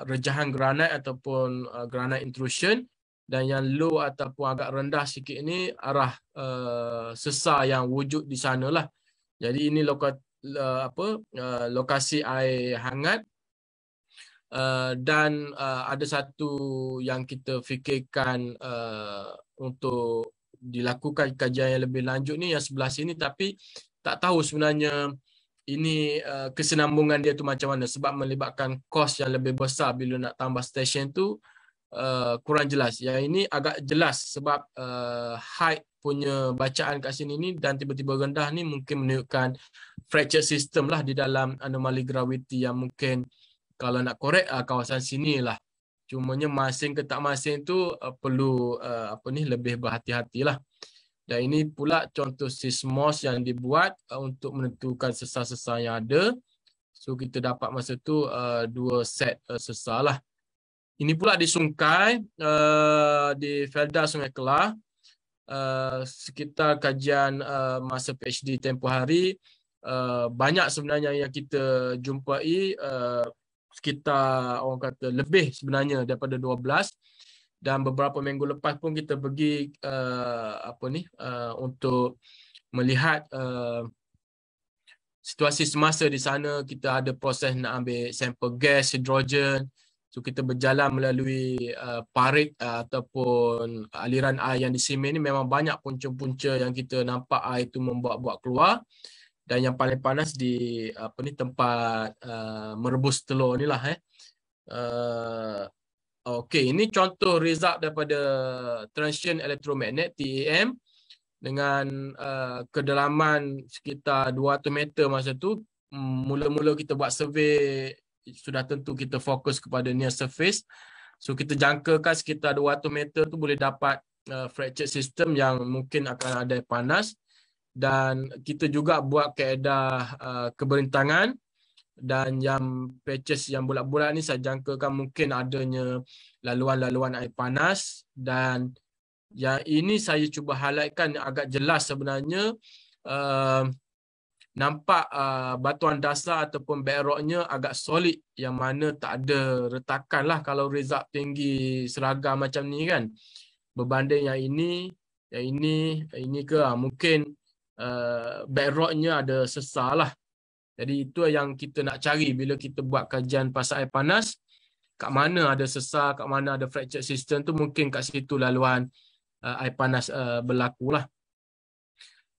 rejahan granit ataupun granite intrusion, dan yang low ataupun agak rendah sikit ni arah sesar yang wujud di sana lah. Jadi ini lokasi air hangat. Dan ada satu yang kita fikirkan untuk dilakukan kajian yang lebih lanjut ni yang sebelah sini, tapi tak tahu sebenarnya ini kesinambungan dia tu macam mana sebab melibatkan kos yang lebih besar bila nak tambah stesen tu kurang jelas. Yang ini agak jelas sebab height punya bacaan kat sini ni dan tiba-tiba rendah ni mungkin menunjukkan fracture system lah di dalam anomali graviti yang mungkin kalau nak korek kawasan sini lah. Cumanya masing ke tak masing tu perlu lebih berhati-hatilah. Dan ini pula contoh seismos yang dibuat untuk menentukan sesar-sesar yang ada. So kita dapat masa tu 2 set sesar lah. Ini pula di Sungkai, di Felda Sungai Kelah. Sekitar kajian masa PhD tempoh hari, banyak sebenarnya yang kita jumpai, sekitar orang kata lebih sebenarnya daripada 12. Dan beberapa minggu lepas pun kita pergi untuk melihat situasi semasa di sana. Kita ada proses nak ambil sampel gas, hidrogen. So kita berjalan melalui parit ataupun aliran air yang di semen ni memang banyak punca-punca yang kita nampak air itu membuat-buat keluar. Dan yang paling panas di tempat merebus telur ni lah. Okey, ini contoh result daripada transient elektromagnet TEM dengan kedalaman sekitar 200 meter masa tu. Mula-mula kita buat survey sudah tentu kita fokus kepada near surface. So kita jangkakan sekitar 200 meter tu boleh dapat fracture system yang mungkin akan ada panas. Dan kita juga buat kaedah keberintangan, dan yang patches yang bulat-bulat ni saya jangkakan mungkin adanya laluan-laluan air panas. Dan yang ini saya cuba highlightkan agak jelas sebenarnya, nampak batuan dasar ataupun bedrocknya agak solid, yang mana tak ada retakan lah kalau result tinggi seragam macam ni kan, berbanding yang ini ke mungkin bedrocknya ada sesar lah. Jadi itu yang kita nak cari bila kita buat kajian pasal air panas. Kat mana ada sesar, kat mana ada fracture system tu, mungkin kat situ laluan air panas berlaku lah.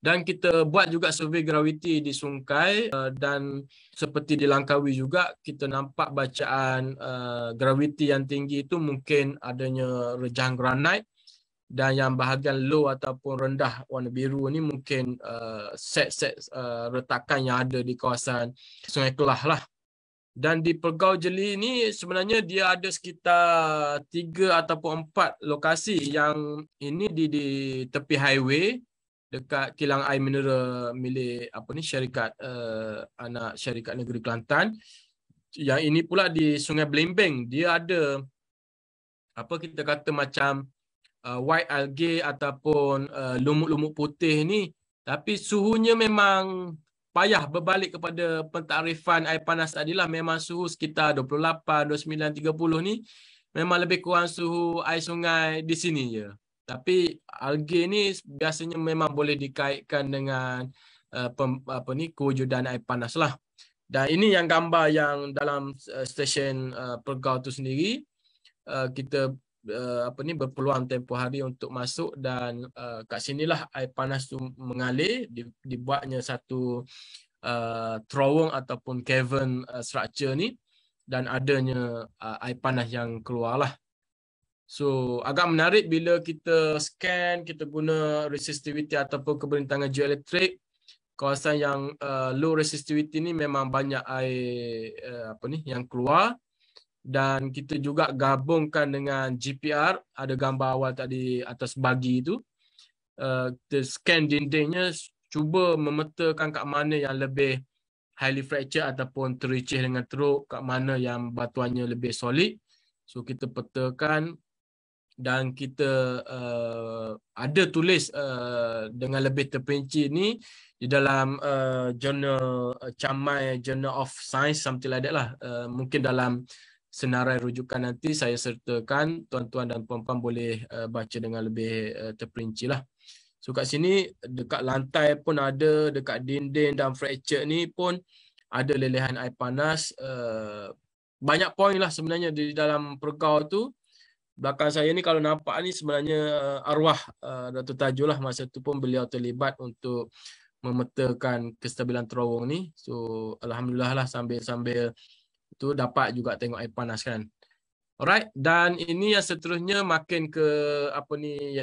Dan kita buat juga survey graviti di Sungkai, dan seperti di Langkawi juga kita nampak bacaan graviti yang tinggi itu mungkin adanya rejahan granit, dan yang bahagian low ataupun rendah warna biru ni mungkin set-set retakan yang ada di kawasan Sungai Kelah lah. Dan di Pergau Jeli ni sebenarnya dia ada sekitar 3 ataupun 4 lokasi yang ini di tepi highway dekat kilang air mineral milik syarikat anak syarikat negeri Kelantan. Yang ini pula di Sungai Belimbing, dia ada kita kata macam white algae ataupun lumut-lumut putih ni, tapi suhunya memang payah berbalik kepada pentakrifan air panas tadilah. Memang suhu sekitar 28, 29, 30 ni memang lebih kurang suhu air sungai di sini je. Tapi algae ni biasanya memang boleh dikaitkan dengan kewujudan air panas lah. Dan ini yang gambar yang dalam stesen Pergau tu sendiri. Kita berpeluang tempoh hari untuk masuk, dan kat sinilah air panas tu mengalir. Dibuatnya satu terowong ataupun cavern structure ni, dan adanya air panas yang keluar lah. So agak menarik bila kita scan, kita guna resistivity ataupun keberintangan geoelektrik. Kawasan yang low resistivity ni memang banyak air yang keluar. Dan kita juga gabungkan dengan GPR, ada gambar awal tadi atas bagi tu. Kita scan dindingnya, cuba memetakan kat mana yang lebih highly fracture ataupun tericih dengan teruk, kat mana yang batuannya lebih solid. So kita petakan, dan kita ada tulis dengan lebih terperinci ni di dalam jurnal Camai Journal of Science, something like that lah. Mungkin dalam senarai rujukan nanti saya sertakan, tuan-tuan dan puan-puan boleh baca dengan lebih terperinci lah. So kat sini dekat lantai pun ada, dekat dinding dan fracture ni pun ada lelehan air panas. Banyak poin lah sebenarnya di dalam Pergau tu. Belakang saya ni kalau nampak ni sebenarnya arwah Dr. Tajul lah. Masa tu pun beliau terlibat untuk memetakan kestabilan terowong ni. So alhamdulillah lah, sambil-sambil tu dapat juga tengok air panas kan. Alright, dan ini yang seterusnya makin ke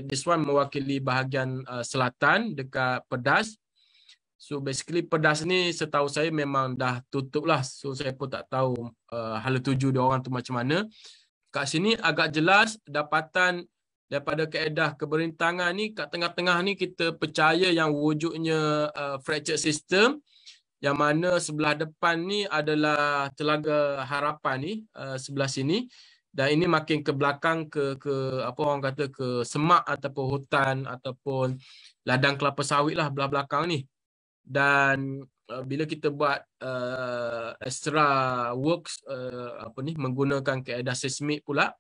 this one mewakili bahagian selatan dekat Pedas. So basically Pedas ni setahu saya memang dah tutup lah. So saya pun tak tahu hala tuju dia orang tu macam mana. Kat sini agak jelas dapatan daripada kaedah keberintangan ni, kat tengah-tengah ni kita percaya yang wujudnya fracture system, yang mana sebelah depan ni adalah Telaga Harapan ni, sebelah sini. Dan ini makin ke belakang ke orang kata ke semak ataupun hutan ataupun ladang kelapa sawit lah belah belakang ni. Dan bila kita buat extra works menggunakan kaedah seismik pula,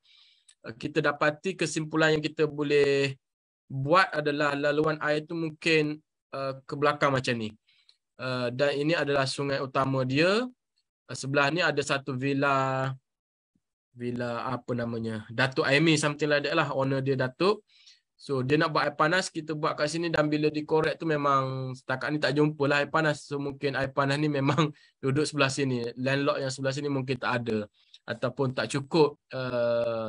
kita dapati kesimpulan yang kita boleh buat adalah laluan air tu mungkin ke belakang macam ni. Dan ini adalah sungai utama dia. Sebelah ni ada satu villa Datuk Aimi, something like that lah, owner dia Datuk. So dia nak buat air panas, kita buat kat sini, dan bila dikorek tu memang setakat ni tak jumpa lah air panas. So mungkin air panas ni memang duduk sebelah sini. Landlord yang sebelah sini mungkin tak ada, ataupun tak cukup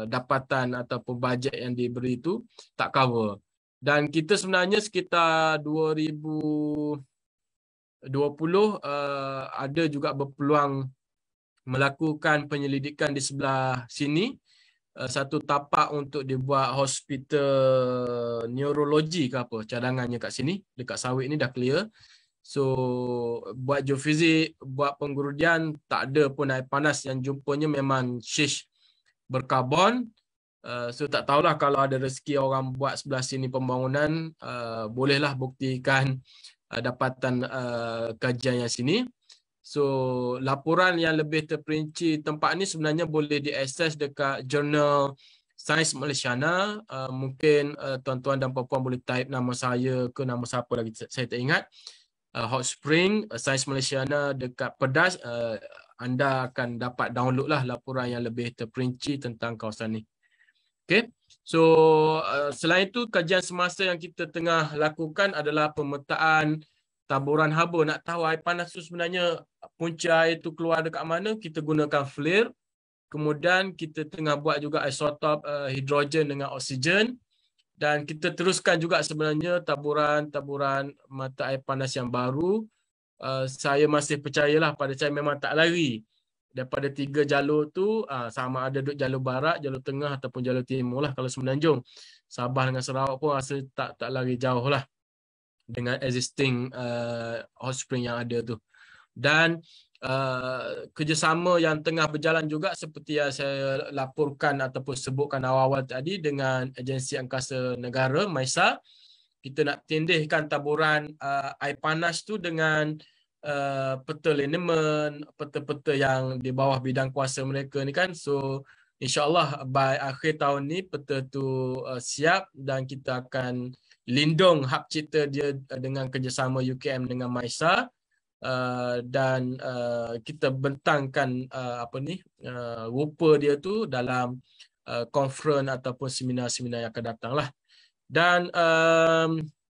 dapatan ataupun bajet yang diberi tu tak cover. Dan kita sebenarnya sekitar 2020 ada juga berpeluang melakukan penyelidikan di sebelah sini. Satu tapak untuk dibuat hospital neurologi ke apa, cadangannya kat sini, dekat Sawit ni dah clear. So buat geofizik, buat pengurudian, tak ada pun air panas, yang jumpanya memang shish berkarbon. So tak tahulah kalau ada rezeki orang buat sebelah sini pembangunan, bolehlah buktikan dapatan kajian yang sini. So laporan yang lebih terperinci tempat ni sebenarnya boleh diakses dekat jurnal Sains Malaysiana. Mungkin tuan-tuan dan puan-puan boleh type nama saya ke nama siapa lagi, saya tak ingat. Hot Spring Sains Malaysiana dekat Pedas. Anda akan dapat download lah laporan yang lebih terperinci tentang kawasan ni. Okay. So selain itu, kajian semasa yang kita tengah lakukan adalah pemetaan taburan haba. Nak tahu air panas tu sebenarnya punca air tu keluar dekat mana, kita gunakan flare. Kemudian kita tengah buat juga isotop hidrogen dengan oksigen. Dan kita teruskan juga sebenarnya taburan-taburan mata air panas yang baru. Saya masih percayalah pada saya, memang tak lari daripada 3 jalur tu, sama ada duduk jalur barat, jalur tengah ataupun jalur timur lah. Kalau Semenanjung, Sabah dengan Sarawak pun rasa tak lari jauh lah dengan existing hot spring yang ada tu. Dan kerjasama yang tengah berjalan juga seperti yang saya laporkan ataupun sebutkan awal-awal tadi dengan Agensi Angkasa Negara, MAISA. Kita nak tindihkan taburan air panas tu dengan peta linemen, peta-peta yang di bawah bidang kuasa mereka ni kan. So insyaAllah by akhir tahun ni peta tu siap, dan kita akan lindung hak cipta dia dengan kerjasama UKM dengan MAISA. Dan kita bentangkan rupa dia tu dalam conference ataupun seminar-seminar yang akan datang lah. Dan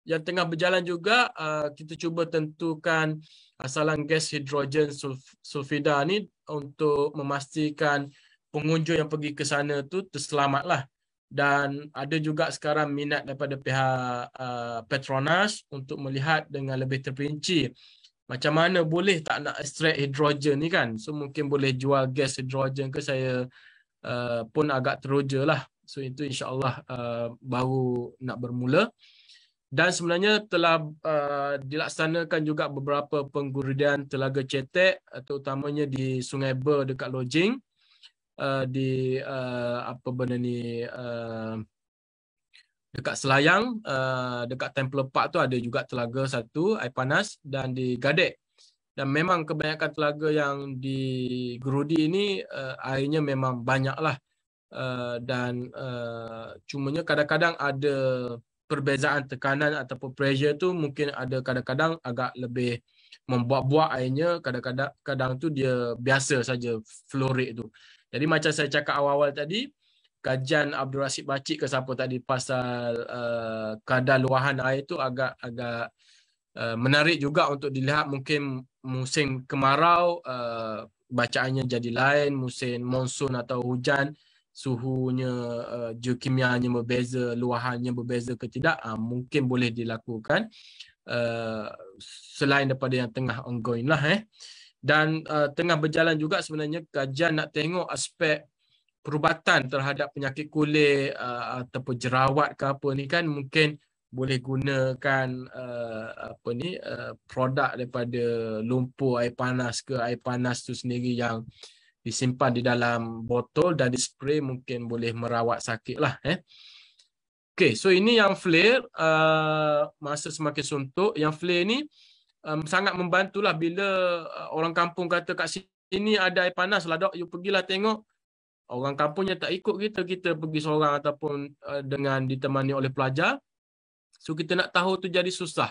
yang tengah berjalan juga, kita cuba tentukan asalan gas hidrogen sulfida ni untuk memastikan pengunjung yang pergi ke sana tu terselamatlah. Dan ada juga sekarang minat daripada pihak Petronas untuk melihat dengan lebih terperinci macam mana boleh tak nak extract hidrogen ni kan. So mungkin boleh jual gas hidrogen ke, saya pun agak teroja lah. So itu insyaAllah baru nak bermula. Dan sebenarnya telah dilaksanakan juga beberapa pengurudian telaga cetek, terutamanya di Sungai Ber dekat Lojing, di dekat Selayang, dekat Temple Park tu ada juga telaga satu air panas, dan di Gadek. Dan memang kebanyakan telaga yang di Gerudi ini airnya memang banyak lah. Dan cumanya kadang-kadang ada perbezaan tekanan ataupun pressure tu, mungkin ada kadang-kadang agak lebih membuat-buat airnya, kadang-kadang tu dia biasa saja flow rate tu. Jadi macam saya cakap awal-awal tadi, kajian Abdul Rashid Bacik ke siapa tadi pasal kadar luahan air tu agak menarik juga untuk dilihat. Mungkin musim kemarau bacaannya jadi lain, musim monsun atau hujan suhunya, geokimianya berbeza, luahannya berbeza ke tidak, mungkin boleh dilakukan selain daripada yang tengah ongoing lah. Dan tengah berjalan juga sebenarnya kajian nak tengok aspek perubatan terhadap penyakit kulit ataupun jerawat ke apa ni kan. Mungkin boleh gunakan produk daripada lumpur air panas ke, air panas tu sendiri yang disimpan di dalam botol dan dispray, mungkin boleh merawat sakit lah. Okay, so ini yang flare, masa semakin suntuk. Yang flare ni sangat membantulah bila orang kampung kata kat sini ada air panas lah dok, you pergilah tengok. Orang kampungnya tak ikut kita pergi seorang ataupun dengan ditemani oleh pelajar. So kita nak tahu tu jadi susah.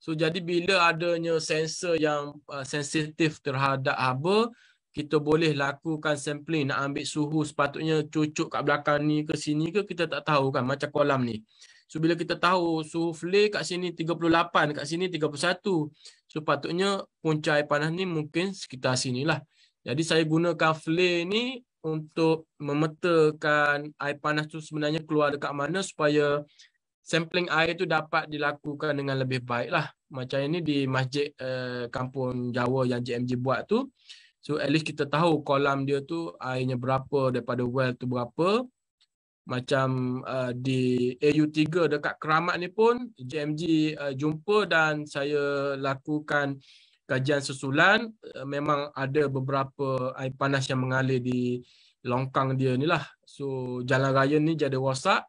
So jadi bila adanya sensor yang sensitif terhadap haba, kita boleh lakukan sampling, nak ambil suhu sepatutnya cucuk kat belakang ni ke sini ke, kita tak tahu kan, macam kolam ni. So bila kita tahu suhu flare kat sini 38, kat sini 31, so patutnya punca air panas ni mungkin sekitar sinilah. Jadi saya gunakan flare ni untuk memetakan air panas tu sebenarnya keluar dekat mana, supaya sampling air tu dapat dilakukan dengan lebih baik lah. Macam ini di Masjid Kampung Jawa yang JMJ buat tu, So at least kita tahu kolam dia tu airnya berapa, daripada well tu berapa. Macam di AU3 dekat Keramat ni pun JMG jumpa dan saya lakukan kajian susulan. Memang ada beberapa air panas yang mengalir di longkang dia ni lah. So jalan raya ni jadi rosak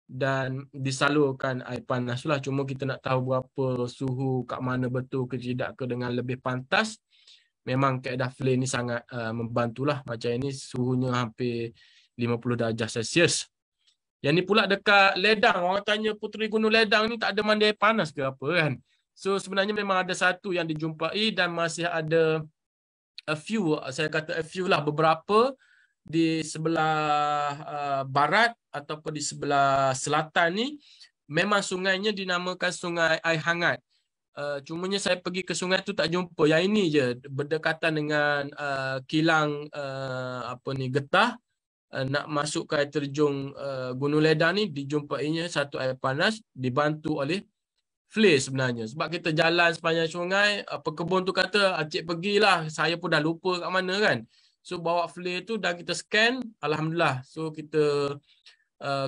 dan disalurkan air panas lah. Cuma kita nak tahu berapa suhu, kat mana betul ke tidak ke dengan lebih pantas. Memang kaedah flare ni sangat membantulah. Macam ini suhunya hampir 50 darjah Celsius. Yang ni pula dekat Ledang. Orang tanya Puteri Gunung Ledang ni tak ada mandi air panas ke apa kan? So sebenarnya memang ada satu yang dijumpai dan masih ada a few, saya kata a few lah, beberapa di sebelah barat ataupun di sebelah selatan ni memang sungainya dinamakan sungai air hangat. Cumanya saya pergi ke sungai tu tak jumpa. Yang ini je berdekatan dengan kilang getah. Nak masuk ke air terjun Gunung Ledang ni dijumpainya satu air panas dibantu oleh flare sebenarnya. Sebab kita jalan sepanjang sungai, pekebun tu kata, "Acik pergilah, saya pun dah lupa kat mana kan." So bawa flare tu dan kita scan, alhamdulillah. So kita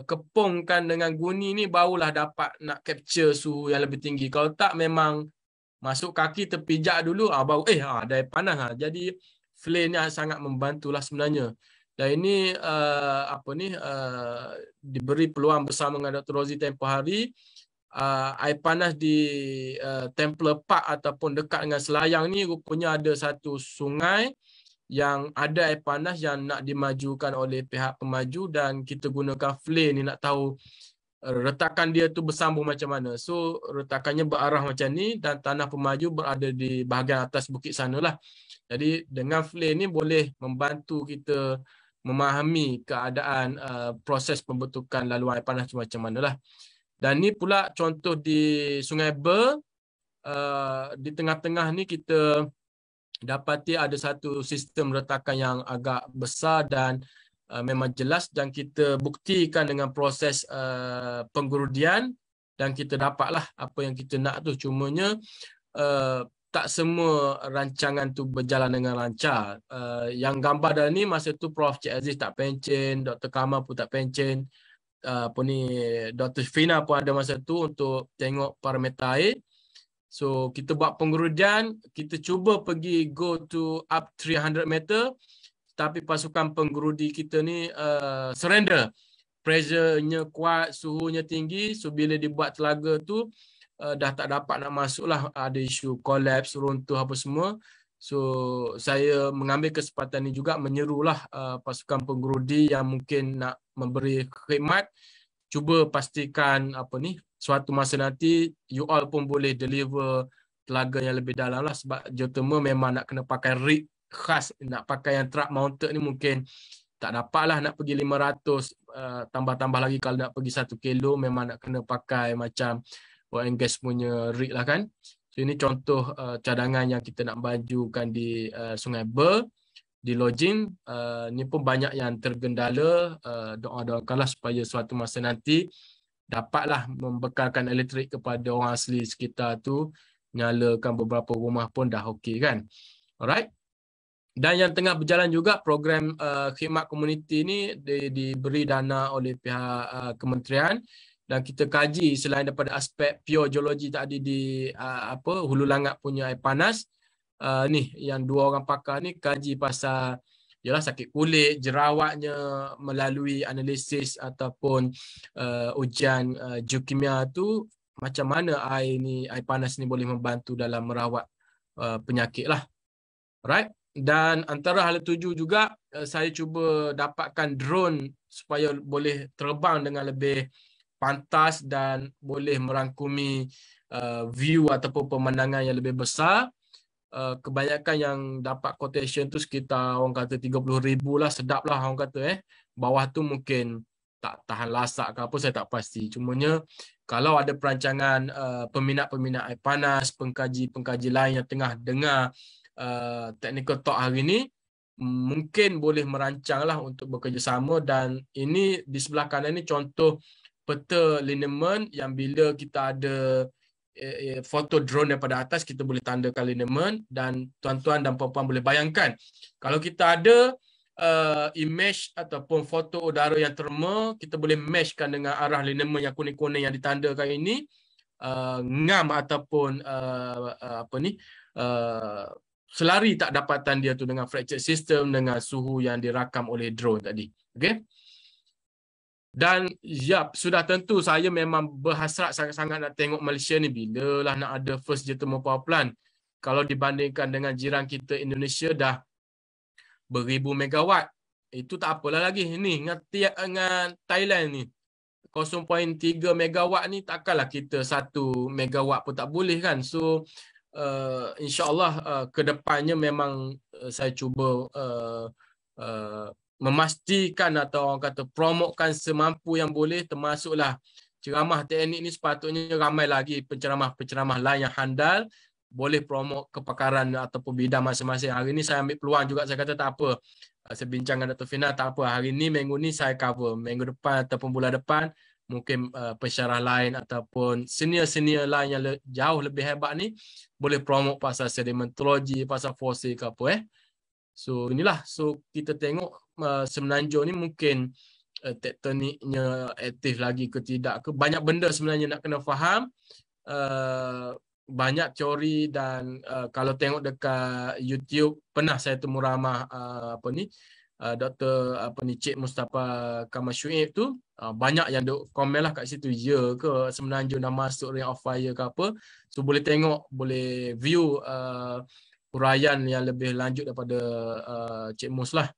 kepungkan dengan guni ni barulah dapat nak capture suhu yang lebih tinggi. Kalau tak memang masuk kaki terpijak dulu, baru ada air panas. Jadi flare ni sangat membantulah sebenarnya. Dan ini diberi peluang bersama dengan Dr. Rozi tempoh hari. Air panas di Templer Park ataupun dekat dengan Selayang ni rupanya ada satu sungai yang ada air panas yang nak dimajukan oleh pihak pemaju dan kita gunakan flare ni nak tahu retakan dia tu bersambung macam mana. So retakannya berarah macam ni dan tanah pemaju berada di bahagian atas bukit sana lah. Jadi dengan flare ni boleh membantu kita memahami keadaan proses pembentukan laluan air panas macam mana lah. Dan ni pula contoh di Sungai Ber. Di tengah-tengah ni kita dapati ada satu sistem retakan yang agak besar dan memang jelas dan kita buktikan dengan proses penggerudian dan kita dapatlah apa yang kita nak tu. Cumanya tak semua rancangan tu berjalan dengan lancar. Yang gambar dalam ni masa tu Prof. Cik Aziz tak pencen, Dr. Kamal pun tak pencen, Dr. Fina pun ada masa tu untuk tengok parameter air. So kita buat pengerudian, kita cuba pergi go to up 300 meter, tapi pasukan penggerudi kita ni surrender. Pressure-nya kuat, suhunya tinggi, so bila dibuat telaga tu dah tak dapat nak masuk lah, ada isu collapse, runtuh apa semua. So saya mengambil kesempatan ni juga menyerulah pasukan penggerudi yang mungkin nak memberi khidmat, cuba pastikan suatu masa nanti you all pun boleh deliver telaga yang lebih dalam lah, sebab geothermal memang nak kena pakai rig khas. Nak pakai yang truck mounted ni mungkin tak dapat lah, nak pergi 500 tambah-tambah lagi kalau nak pergi 1 kilo memang nak kena pakai macam oil and gas punya rig lah kan. So ini contoh cadangan yang kita nak bajukan di Sungai Ber, di lodging. Ni pun banyak yang tergendala. Doa-doakanlah supaya suatu masa nanti dapatlah membekalkan elektrik kepada orang asli sekitar tu. Nyalakan beberapa rumah pun dah okey kan. Alright. Dan yang tengah berjalan juga program khidmat komuniti ni diberi dana oleh pihak kementerian dan kita kaji selain daripada aspek pure geologi tadi di Hulu Langat punya air panas. Ni yang dua orang pakar ni kaji pasal sakit kulit, jerawatnya melalui analisis ataupun ujian geokimia tu, macam mana air panas ni boleh membantu dalam merawat penyakit lah. Right? Dan antara hal tuju juga saya cuba dapatkan drone supaya boleh terbang dengan lebih pantas dan boleh merangkumi view ataupun pemandangan yang lebih besar. Kebanyakan yang dapat quotation tu sekitar orang kata 30,000 lah, sedap lah orang kata. Bawah tu mungkin tak tahan lasak ke apa, saya tak pasti. Cumanya kalau ada perancangan peminat-peminat air panas, pengkaji-pengkaji lain yang tengah dengar technical talk hari ni, mungkin boleh merancang lah untuk bekerjasama. Dan ini di sebelah kanan ni contoh peta lineament yang bila kita ada foto drone daripada atas, kita boleh tandakan lineament, dan tuan-tuan dan puan-puan boleh bayangkan kalau kita ada image ataupun foto udara yang terma, kita boleh matchkan dengan arah lineament yang kuning-kuning yang ditandakan ini, ngam ataupun selari tak dapatan dia tu dengan fracture system, dengan suhu yang dirakam oleh drone tadi. Okey. Dan sudah tentu saya memang berhasrat sangat-sangat nak tengok Malaysia ni bila lah nak ada first geothermal power plant. Kalau dibandingkan dengan jiran kita Indonesia dah beribu megawatt. Itu tak apalah lagi. Ni dengan Thailand ni 0.3 megawatt ni takkanlah kita 1 megawatt pun tak boleh kan. So insyaAllah kedepannya memang saya cuba memastikan atau orang kata promotkan semampu yang boleh, termasuklah ceramah teknik ni sepatutnya ramai lagi penceramah-penceramah lain yang handal boleh promot kepakaran ataupun bidang masing-masing. Hari ni saya ambil peluang juga, saya kata tak apa, saya bincang dengan Dr. Fina, tak apa, hari ni minggu ni saya cover, minggu depan ataupun bulan depan mungkin pensyarah lain ataupun senior-senior lain yang jauh lebih hebat ni boleh promot pasal sedimentologi, pasal fosil ke apa. So inilah, so kita tengok Semenanjung ni mungkin tektoniknya aktif lagi ke tidak ke. Banyak benda sebenarnya nak kena faham. Banyak teori dan kalau tengok dekat YouTube, pernah saya temu ramah Dr. Cik Mustafa Kamal Syuib tu, banyak yang duk komen lah kat situ, ya ke Semenanjung dah masuk ring of fire ke apa. So boleh tengok, boleh view huraian yang lebih lanjut daripada Cik Mus lah.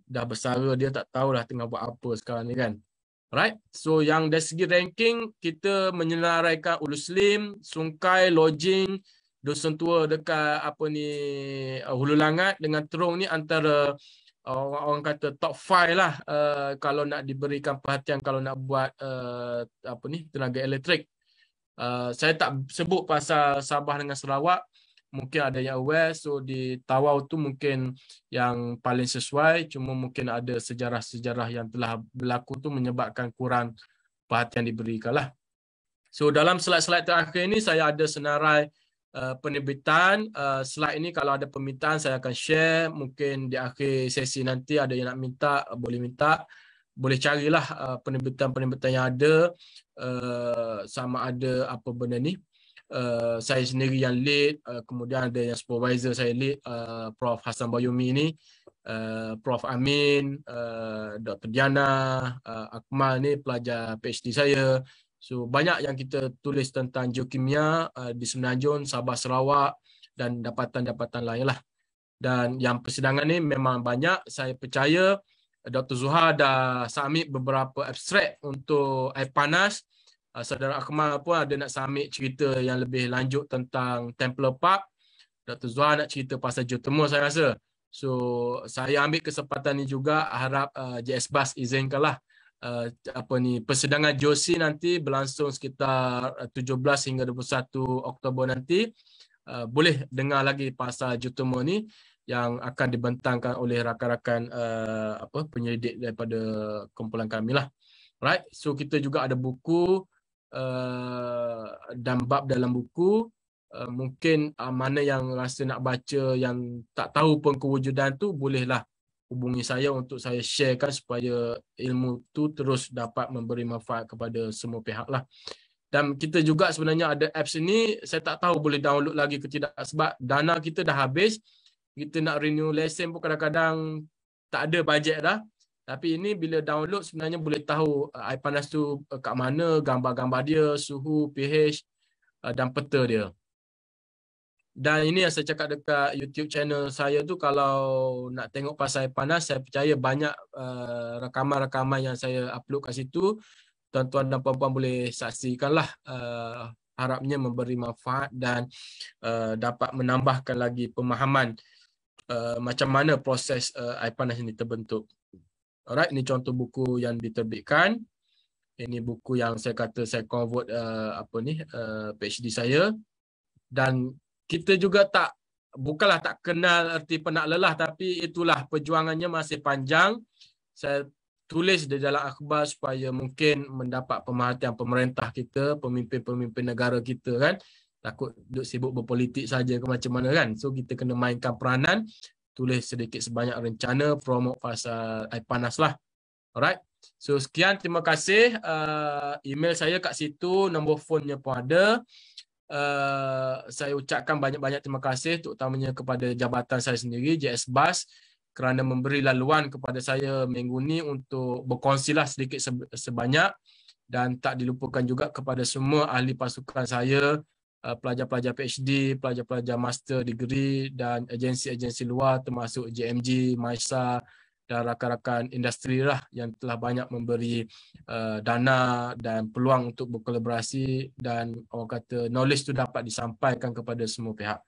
Dah bersara, dia tak tahulah tengah buat apa sekarang ni kan. Right, so yang dari segi ranking, kita menyenaraikan Ulu Slim, Sungkai, Lojing, Dusun Tua dekat Hulu Langat dengan Terong ni antara orang kata top 5 lah kalau nak diberikan perhatian kalau nak buat tenaga elektrik. Saya tak sebut pasal Sabah dengan Sarawak, mungkin ada yang aware, so di Tawau tu mungkin yang paling sesuai, cuma mungkin ada sejarah-sejarah yang telah berlaku tu menyebabkan kurang perhatian diberikan lah. So dalam slide-slide terakhir ini saya ada senarai penerbitan. Slide ini kalau ada permintaan saya akan share, mungkin di akhir sesi nanti ada yang nak minta, boleh carilah penerbitan-penerbitan yang ada, sama ada apa benda ni. Saya sendiri yang lead, kemudian ada yang supervisor saya lead, Prof Hassan Bayumi ni, Prof Amin, Dr. Diana, Akmal ni pelajar PhD saya. So banyak yang kita tulis tentang geokimia di Semenanjung, Sabah, Sarawak dan dapatan-dapatan lain lah. Dan yang persidangan ni memang banyak. Saya percaya Dr. Zuhar dah submit beberapa abstrak untuk air panas. Saudara Akmal pun ada nak submit cerita yang lebih lanjut tentang Templar Park. Dr. Zuhar nak cerita pasal geothermal saya rasa. So saya ambil kesempatan ni juga, harap JS Bas izinkanlah persidangan JOC nanti berlangsung sekitar 17 hingga 21 Oktober nanti. Boleh dengar lagi pasal geothermal ni yang akan dibentangkan oleh rakan-rakan penyelidik daripada kumpulan kami lah. Right, so kita juga ada buku dan bab dalam buku. Mungkin mana yang rasa nak baca yang tak tahu pun kewujudan tu, bolehlah hubungi saya untuk saya sharekan supaya ilmu tu terus dapat memberi manfaat kepada semua pihak lah. Dan kita juga sebenarnya ada apps ini, saya tak tahu boleh download lagi ke tidak sebab dana kita dah habis. Kita nak renew lesen pun kadang-kadang tak ada bajet dah. Tapi ini bila download sebenarnya boleh tahu air panas tu kat mana, gambar-gambar dia, suhu, pH dan peta dia. Dan ini yang saya cakap dekat YouTube channel saya tu, kalau nak tengok pasal air panas, saya percaya banyak rakaman-rakaman yang saya upload kat situ. Tuan-tuan dan puan-puan boleh saksikanlah. Harapnya memberi manfaat dan dapat menambahkan lagi pemahaman macam mana proses air panas ini terbentuk. Alright, ini contoh buku yang diterbitkan. Ini buku yang saya kata saya convert PhD saya. Dan kita juga bukanlah tak kenal erti penat lelah, tapi itulah perjuangannya masih panjang. Saya tulis di dalam akhbar supaya mungkin mendapat pemerhatian pemerintah kita, pemimpin-pemimpin negara kita kan. Takut duk sibuk berpolitik saja ke macam mana kan. So kita kena mainkan peranan, tulis sedikit sebanyak rencana, promote pasal air panas lah. Alright. So sekian, terima kasih. Email saya kat situ, nombor phone-nya pun ada. Saya ucapkan banyak-banyak terima kasih terutamanya kepada jabatan saya sendiri, JS Bas, kerana memberi laluan kepada saya minggu ni untuk berkongsilah sedikit sebanyak, dan tak dilupakan juga kepada semua ahli pasukan saya, pelajar-pelajar PhD, pelajar-pelajar master degree dan agensi-agensi luar termasuk JMG, MISA dan rakan-rakan industri lah yang telah banyak memberi dana dan peluang untuk berkolaborasi, dan orang kata knowledge tu dapat disampaikan kepada semua pihak.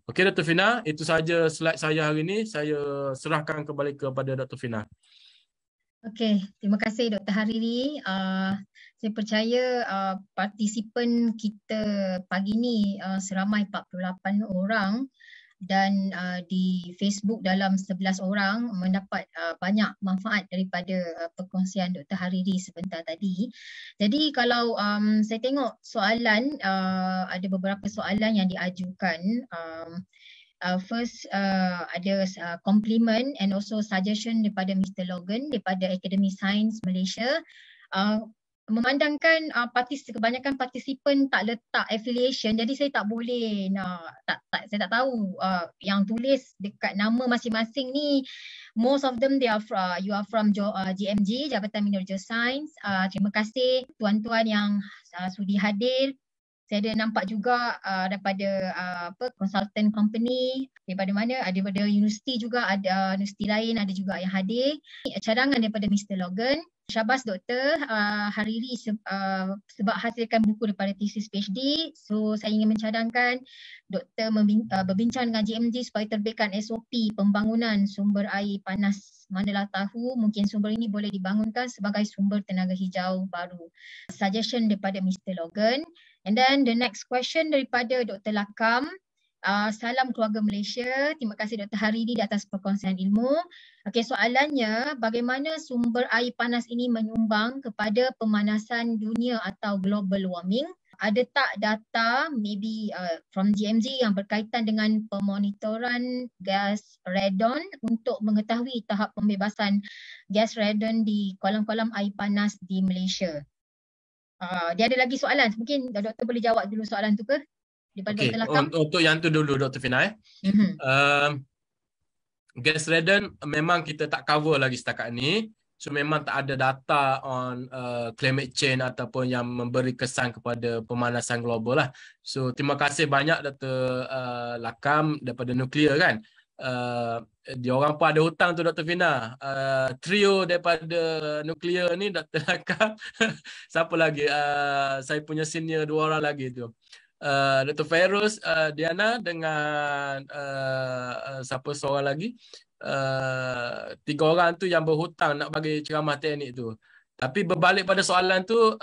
Okey Dr. Fina, itu sahaja slide saya hari ini. Saya serahkan kembali kepada Dr. Fina. Okey, terima kasih Dr. Hariri. Saya percaya partisipan kita pagi ni seramai 48 orang, dan di Facebook dalam 11 orang mendapat banyak manfaat daripada perkongsian Dr. Hariri sebentar tadi. Jadi kalau saya tengok soalan, ada beberapa soalan yang diajukan. First ada compliment and also suggestion daripada Mr. Logan daripada Akademi Sains Malaysia. Memandangkan kebanyakan partisipan tak letak affiliation, jadi saya tak boleh saya tak tahu yang tulis dekat nama masing-masing ni. Most of them you are from GMG, Jabatan Mineral Geoscience. Terima kasih tuan-tuan yang sudi hadir. Saya ada nampak juga daripada consultant company, daripada mana, ada daripada universiti juga, ada universiti lain ada juga yang hadir. Cadangan daripada Mr. Logan. Syabas Doktor Hariri sebab hasilkan buku daripada tesis PhD. So saya ingin mencadangkan Doktor berbincang dengan GMG supaya terbitkan SOP pembangunan sumber air panas. Manalah tahu mungkin sumber ini boleh dibangunkan sebagai sumber tenaga hijau baru. Suggestion daripada Mr. Logan. And then the next question daripada Dr. Lakam. Salam keluarga Malaysia. Terima kasih Dr. Hariri di atas perkongsian ilmu. Okey, soalannya, bagaimana sumber air panas ini menyumbang kepada pemanasan dunia atau global warming? Ada tak data maybe from GMG yang berkaitan dengan pemonitoran gas radon untuk mengetahui tahap pembebasan gas radon di kolam-kolam air panas di Malaysia? Dia ada lagi soalan. Mungkin doktor boleh jawab dulu soalan tu ke? Okay. Untuk yang tu dulu Dr. Fina. Gas radon memang kita tak cover lagi setakat ni. So memang tak ada data on climate change ataupun yang memberi kesan kepada pemanasan global lah. So terima kasih banyak Dr. Lakam daripada nuklear kan. Dia orang pun ada hutang tu Dr. Fina. Trio daripada nuklear ni Dr. Lakam. Siapa lagi? Saya punya senior 2 orang lagi tu. Dr. Fairuz, Diana dengan siapa seorang lagi, 3 orang tu yang berhutang nak bagi ceramah teknik tu. Tapi berbalik pada soalan tu,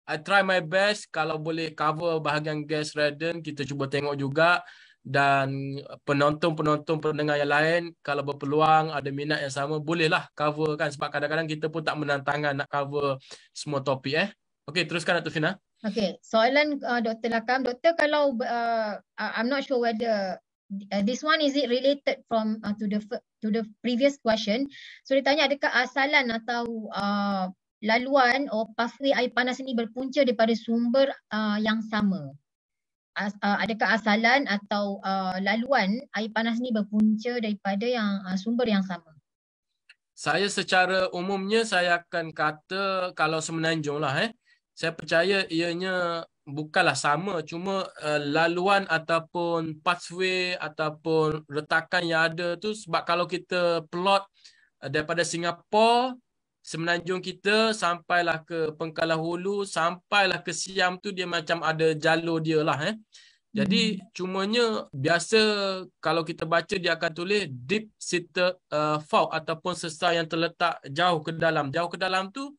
I try my best kalau boleh cover bahagian gas radon, kita cuba tengok juga. Dan penonton-penonton pendengar yang lain kalau berpeluang ada minat yang sama bolehlah cover kan, sebab kadang-kadang kita pun tak menang tangan nak cover semua topik. Okey, teruskan Dr. Fina. Okay, soalan Dr. Lakam. Doktor, kalau I'm not sure whether this one is it related from to the previous question. So dia tanya adakah asalan atau laluan pathway air panas ini berpunca daripada sumber yang sama? Adakah asalan atau laluan air panas ini berpunca daripada sumber yang sama? Saya secara umumnya saya akan kata kalau semenanjung lah saya percaya ianya bukanlah sama, cuma laluan ataupun pathway ataupun retakan yang ada tu, sebab kalau kita plot daripada Singapura, semenanjung kita sampailah ke Pengkalan Hulu, sampailah ke Siam tu dia macam ada jalur dia lah Jadi cumanya biasa kalau kita baca dia akan tulis deep seated fault ataupun sesar yang terletak jauh ke dalam. Jauh ke dalam tu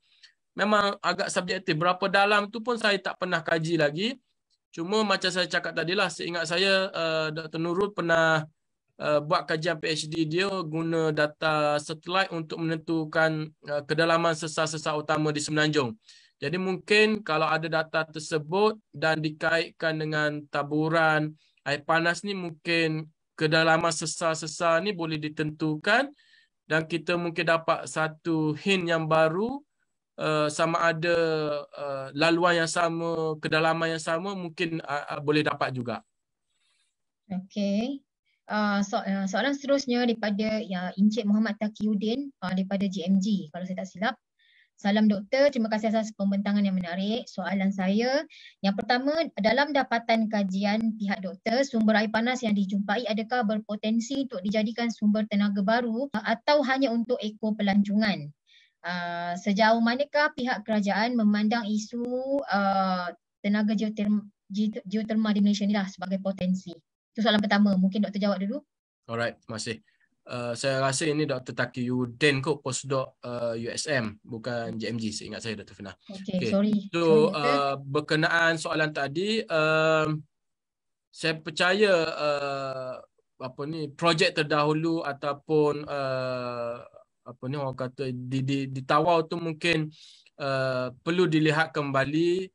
memang agak subjektif. Berapa dalam tu pun saya tak pernah kaji lagi. Cuma macam saya cakap tadilah, seingat saya Dr. Nurul pernah buat kajian PhD dia guna data satelit untuk menentukan kedalaman sesar-sesar utama di Semenanjung. Jadi mungkin kalau ada data tersebut dan dikaitkan dengan taburan air panas ni, mungkin kedalaman sesar-sesar ni boleh ditentukan dan kita mungkin dapat satu hint yang baru. Sama ada laluan yang sama, kedalaman yang sama, mungkin boleh dapat juga. Okey. Soalan seterusnya daripada Encik Muhammad Taqiyuddin daripada GMG kalau saya tak silap. Salam doktor, terima kasih atas pembentangan yang menarik. Soalan saya, yang pertama, dalam dapatan kajian pihak doktor, sumber air panas yang dijumpai adakah berpotensi untuk dijadikan sumber tenaga baru atau hanya untuk ekor pelancongan? Sejauh manakah pihak kerajaan memandang isu tenaga geotermal di Malaysia ni lah sebagai potensi? Itu soalan pertama. Mungkin doktor jawab dulu. Alright, terima kasih. Saya rasa ini Dr. Taqiyuddin kot, postdoc USM, bukan GMG, seingat saya Dr. Fina. Okay, sorry. So, berkenaan soalan tadi, saya percaya projek terdahulu ataupun orang kata ditawar tu mungkin perlu dilihat kembali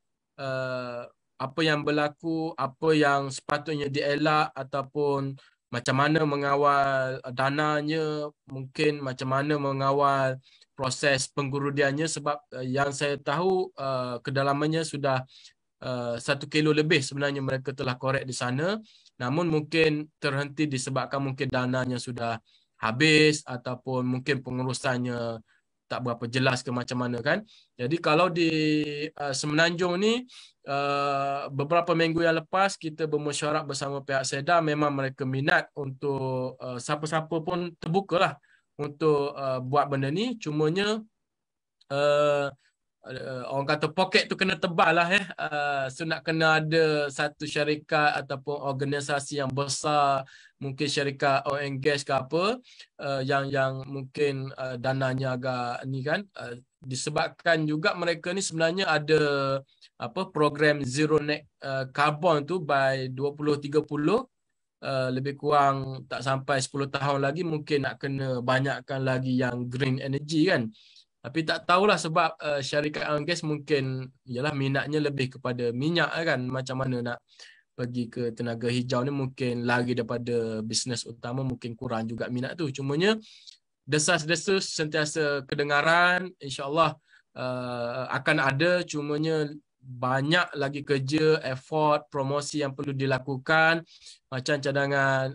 apa yang berlaku, apa yang sepatutnya dielak ataupun macam mana mengawal dananya, mungkin macam mana mengawal proses penggurudiannya, sebab yang saya tahu kedalamannya sudah 1 kilo lebih sebenarnya mereka telah korek di sana, namun mungkin terhenti disebabkan mungkin dananya sudah habis ataupun mungkin pengurusannya tak berapa jelas ke macam mana kan. Jadi kalau di Semenanjung ni beberapa minggu yang lepas kita bermesyuarat bersama pihak SEDA, memang mereka minat untuk siapa-siapa pun terbukalah untuk buat benda ni. Cumanya orang kata poket tu kena tebal lah so nak kena ada satu syarikat ataupun organisasi yang besar, mungkin syarikat oil and gas ke apa, yang mungkin dananya agak ni kan, disebabkan juga mereka ni sebenarnya ada program zero net carbon tu by 2030, lebih kurang tak sampai 10 tahun lagi mungkin nak kena banyakkan lagi yang green energy kan. Tapi tak tahulah sebab syarikat oil and gas mungkin ialah minatnya lebih kepada minyak kan, macam mana nak pergi ke tenaga hijau ni mungkin lari daripada bisnes utama, mungkin kurang juga minat tu. Cumanya desas-desus sentiasa kedengaran, insya-Allah akan ada, cumanya banyak lagi kerja, effort, promosi yang perlu dilakukan. Macam cadangan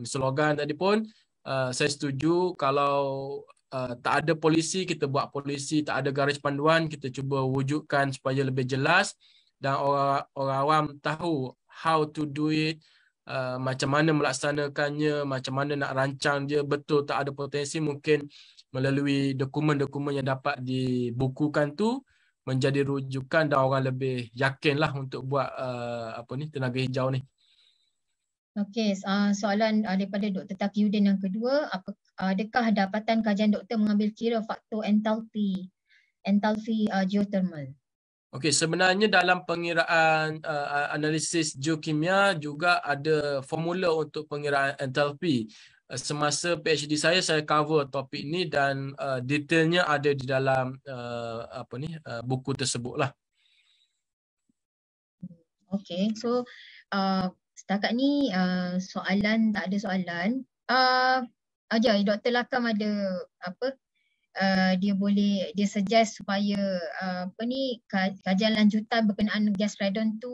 slogan tadi pun, saya setuju kalau tak ada polisi, kita buat polisi, tak ada garis panduan, kita cuba wujudkan supaya lebih jelas dan orang awam tahu how to do it, macam mana melaksanakannya, macam mana nak rancang dia betul tak ada potensi, mungkin melalui dokumen-dokumen yang dapat dibukukan tu menjadi rujukan dan orang lebih yakinlah untuk buat tenaga hijau ni. Okey, soalan daripada Dr. Taqiyuddin yang kedua, adakah dapatan kajian doktor mengambil kira faktor entalpi geothermal? Okey, sebenarnya dalam pengiraan analisis geokimia juga ada formula untuk pengiraan entalpi. Semasa PhD saya cover topik ini dan detailnya ada di dalam buku tersebutlah. Okey, so setakat ni soalan tak ada soalan. Dr. Lakam ada dia suggest supaya kajian lanjutan berkenaan gas radon tu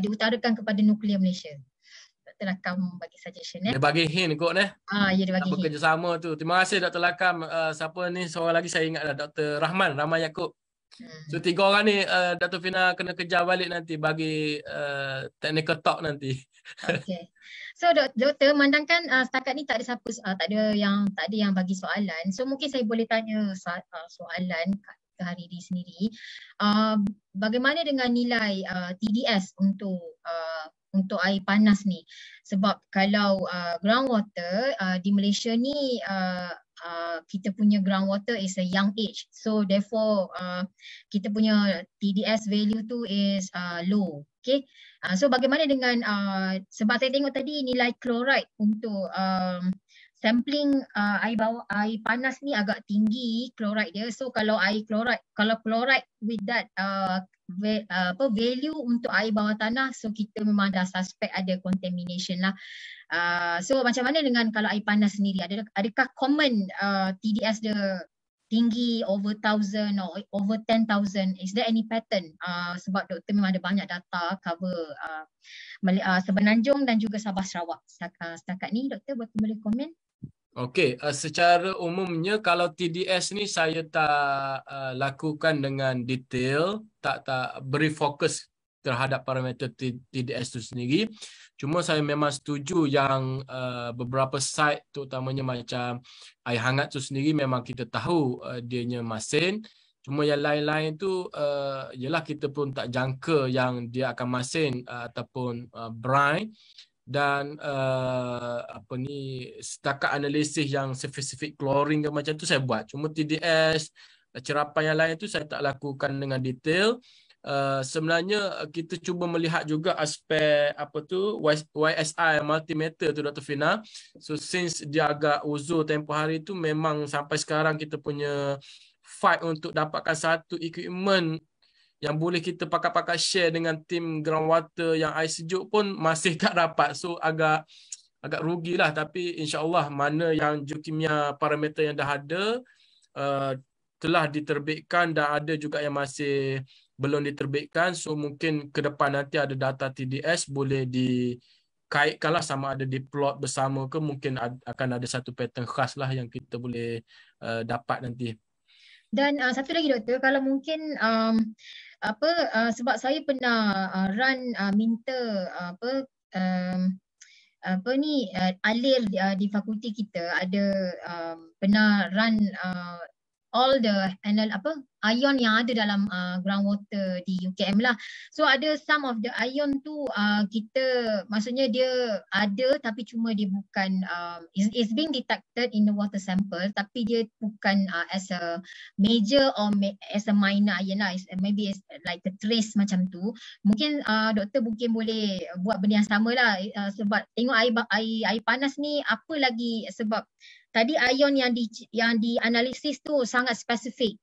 diutarakan kepada Nuklear Malaysia. Dr. Lakam bagi suggestion Dia bagi hint kot ya, dia bagi hint. Bekerjasama tu. Terima kasih Dr. Lakam. Siapa ni seorang lagi saya ingat Dr. Rahman Yaakob. So 3 orang ni Dr. Fina kena kejar balik nanti bagi technical talk nanti. Okay. So doktor, memandangkan setakat ni tak ada yang bagi soalan. So mungkin saya boleh tanya soalan ke hari ini sendiri. Bagaimana dengan nilai TDS untuk air panas ni? Sebab kalau groundwater di Malaysia ni kita punya groundwater is a young age, so therefore kita punya TDS value tu is low. Okay. So bagaimana dengan sebab saya tengok tadi nilai chloride untuk sampling air panas ni agak tinggi chloride dia. So kalau chloride with that value untuk air bawah tanah, so kita memang dah suspect ada contamination lah. So macam mana dengan kalau air panas sendiri, adakah common TDS dia tinggi over 1,000 or over 10,000? Is there any pattern? Sebab doktor memang ada banyak data cover Semenanjung dan juga Sabah Sarawak. Setakat ni doktor boleh komen? Okey, secara umumnya kalau TDS ni saya tak lakukan dengan detail, tak beri fokus terhadap parameter TDS itu sendiri. Cuma saya memang setuju yang beberapa site terutamanya macam air hangat tu sendiri memang kita tahu dianya masin. Cuma yang lain-lain tu ialah kita pun tak jangka yang dia akan masin ataupun brine. Dan setakat analisis yang spesifik klorin ke macam tu saya buat. Cuma TDS, cerapan yang lain tu saya tak lakukan dengan detail. Sebenarnya kita cuba melihat juga aspek YSI multimeter tu Dr. Fina. So since dia agak uzur tempoh hari tu, memang sampai sekarang kita punya fight untuk dapatkan satu equipment yang boleh kita pakai share dengan tim groundwater yang air sejuk pun masih tak dapat. So agak rugilah, tapi insya-Allah mana yang geokimia parameter yang dah ada telah diterbitkan dan ada juga yang masih belum diterbitkan. So mungkin ke depan nanti ada data TDS boleh dikaitkanlah sama ada diplot bersama ke, mungkin akan ada satu pattern khas lah yang kita boleh dapat nanti. Dan satu lagi doktor, kalau mungkin sebab saya pernah minta alir di fakulti kita ada pernah run all the ion yang ada dalam groundwater di UKM lah. So ada some of the ion tu kita maksudnya dia ada tapi cuma dia bukan is being detected in the water sample, tapi dia bukan as a major or as a minor ion lah. Maybe it's like a trace macam tu. Mungkin doktor mungkin boleh buat benda yang sama lah, sebab tengok air panas ni apa lagi, sebab tadi ion yang dianalisis tu sangat spesifik.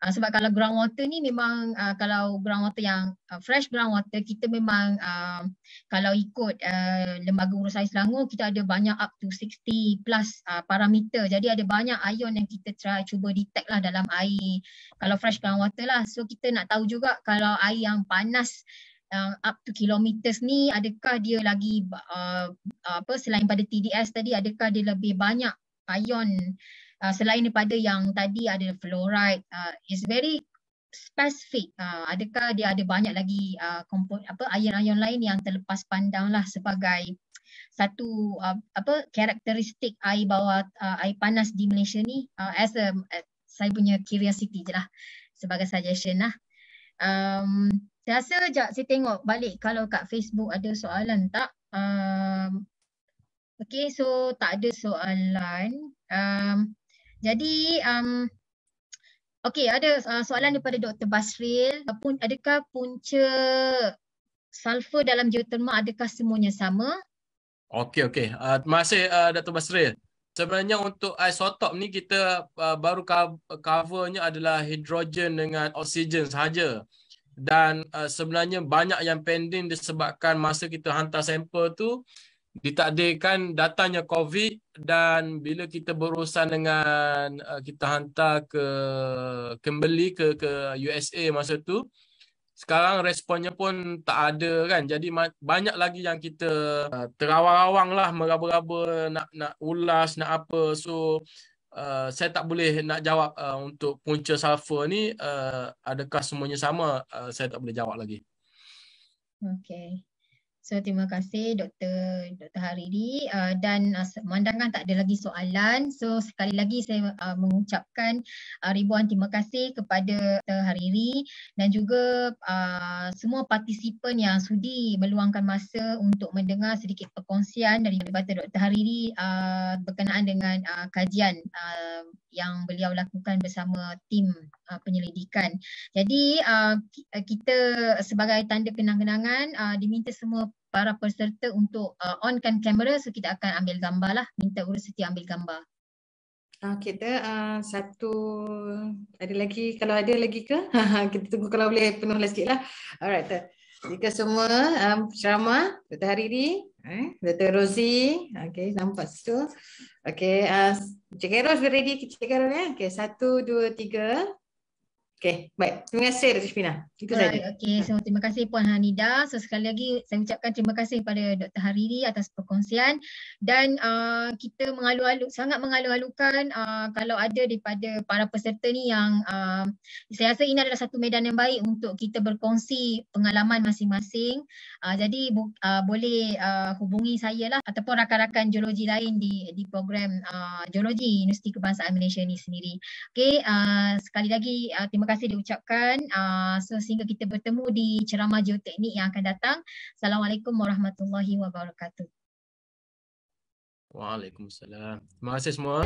Sebab kalau groundwater ni memang kalau groundwater yang fresh groundwater, kita memang kalau ikut Lembaga Urus Air Selangor, kita ada banyak up to 60 plus parameter. Jadi ada banyak ion yang kita cuba detect lah dalam air kalau fresh groundwater lah. So kita nak tahu juga kalau air yang panas up to kilometers ni, adakah dia lagi selain pada TDS tadi, adakah dia lebih banyak ion selain daripada yang tadi ada fluoride, is very specific. Adakah dia ada banyak lagi ion-ion lain yang terlepas pandang lah sebagai satu karakteristik air bawah air panas di Malaysia ni, saya punya curiosity je lah, sebagai suggestion lah. Saya rasa sekejap saya tengok balik kalau kat Facebook ada soalan tak. Okay, so tak ada soalan. Jadi, okay, ada soalan daripada Dr. Basril. Adakah punca sulfur dalam geotermal, adakah semuanya sama? Okey. Terima kasih Dr. Basril. Sebenarnya untuk isotop ni kita baru covernya adalah hidrogen dengan oksigen sahaja. Dan sebenarnya banyak yang pending disebabkan masa kita hantar sampel tu ditakdirkan datanya COVID, dan bila kita berurusan dengan kita hantar ke Kimberley ke USA masa tu, sekarang responnya pun tak ada kan. Jadi banyak lagi yang kita terawang-awang lah, meraba-raba nak ulas, nak apa. So saya tak boleh nak jawab untuk punca sulfur ni adakah semuanya sama, saya tak boleh jawab lagi. Okay. So terima kasih Dr. Hariri dan memandangkan tak ada lagi soalan. So sekali lagi saya mengucapkan ribuan terima kasih kepada Dr. Hariri dan juga semua partisipan yang sudi meluangkan masa untuk mendengar sedikit perkongsian daripada Dr. Hariri berkenaan dengan kajian yang beliau lakukan bersama tim penyelidikan. Jadi kita sebagai tanda kenang-kenangan diminta semua para peserta untuk onkan kamera, so kita akan ambil gambar lah, minta urus setia ambil gambar. Kita satu ada lagi, kalau ada lagi ke? Kita tunggu kalau boleh penuh lah sikit lah. Alright. Jika semua ceramah Dr. Hariri, Dr. Rozi, okay, nampak situ. Okay, Cik Carol sudah ready, Cik Carol ya? Okay, 1, 2, 3. Okay, baik. Terima kasih Dr. Shpina. Itu saja. Okay, so terima kasih Puan Hanida. So sekali lagi saya ucapkan terima kasih kepada Dr. Hariri atas perkongsian dan kita sangat mengalu-alukan kalau ada daripada para peserta ni yang saya rasa ini adalah satu medan yang baik untuk kita berkongsi pengalaman masing-masing. Jadi boleh hubungi saya lah ataupun rakan-rakan geologi lain di program geologi Universiti Kebangsaan Malaysia ni sendiri. Okay, sekali lagi terima kasih diucapkan. So sehingga kita bertemu di ceramah geoteknik yang akan datang. Assalamualaikum warahmatullahi wabarakatuh. Waalaikumsalam. Terima kasih semua.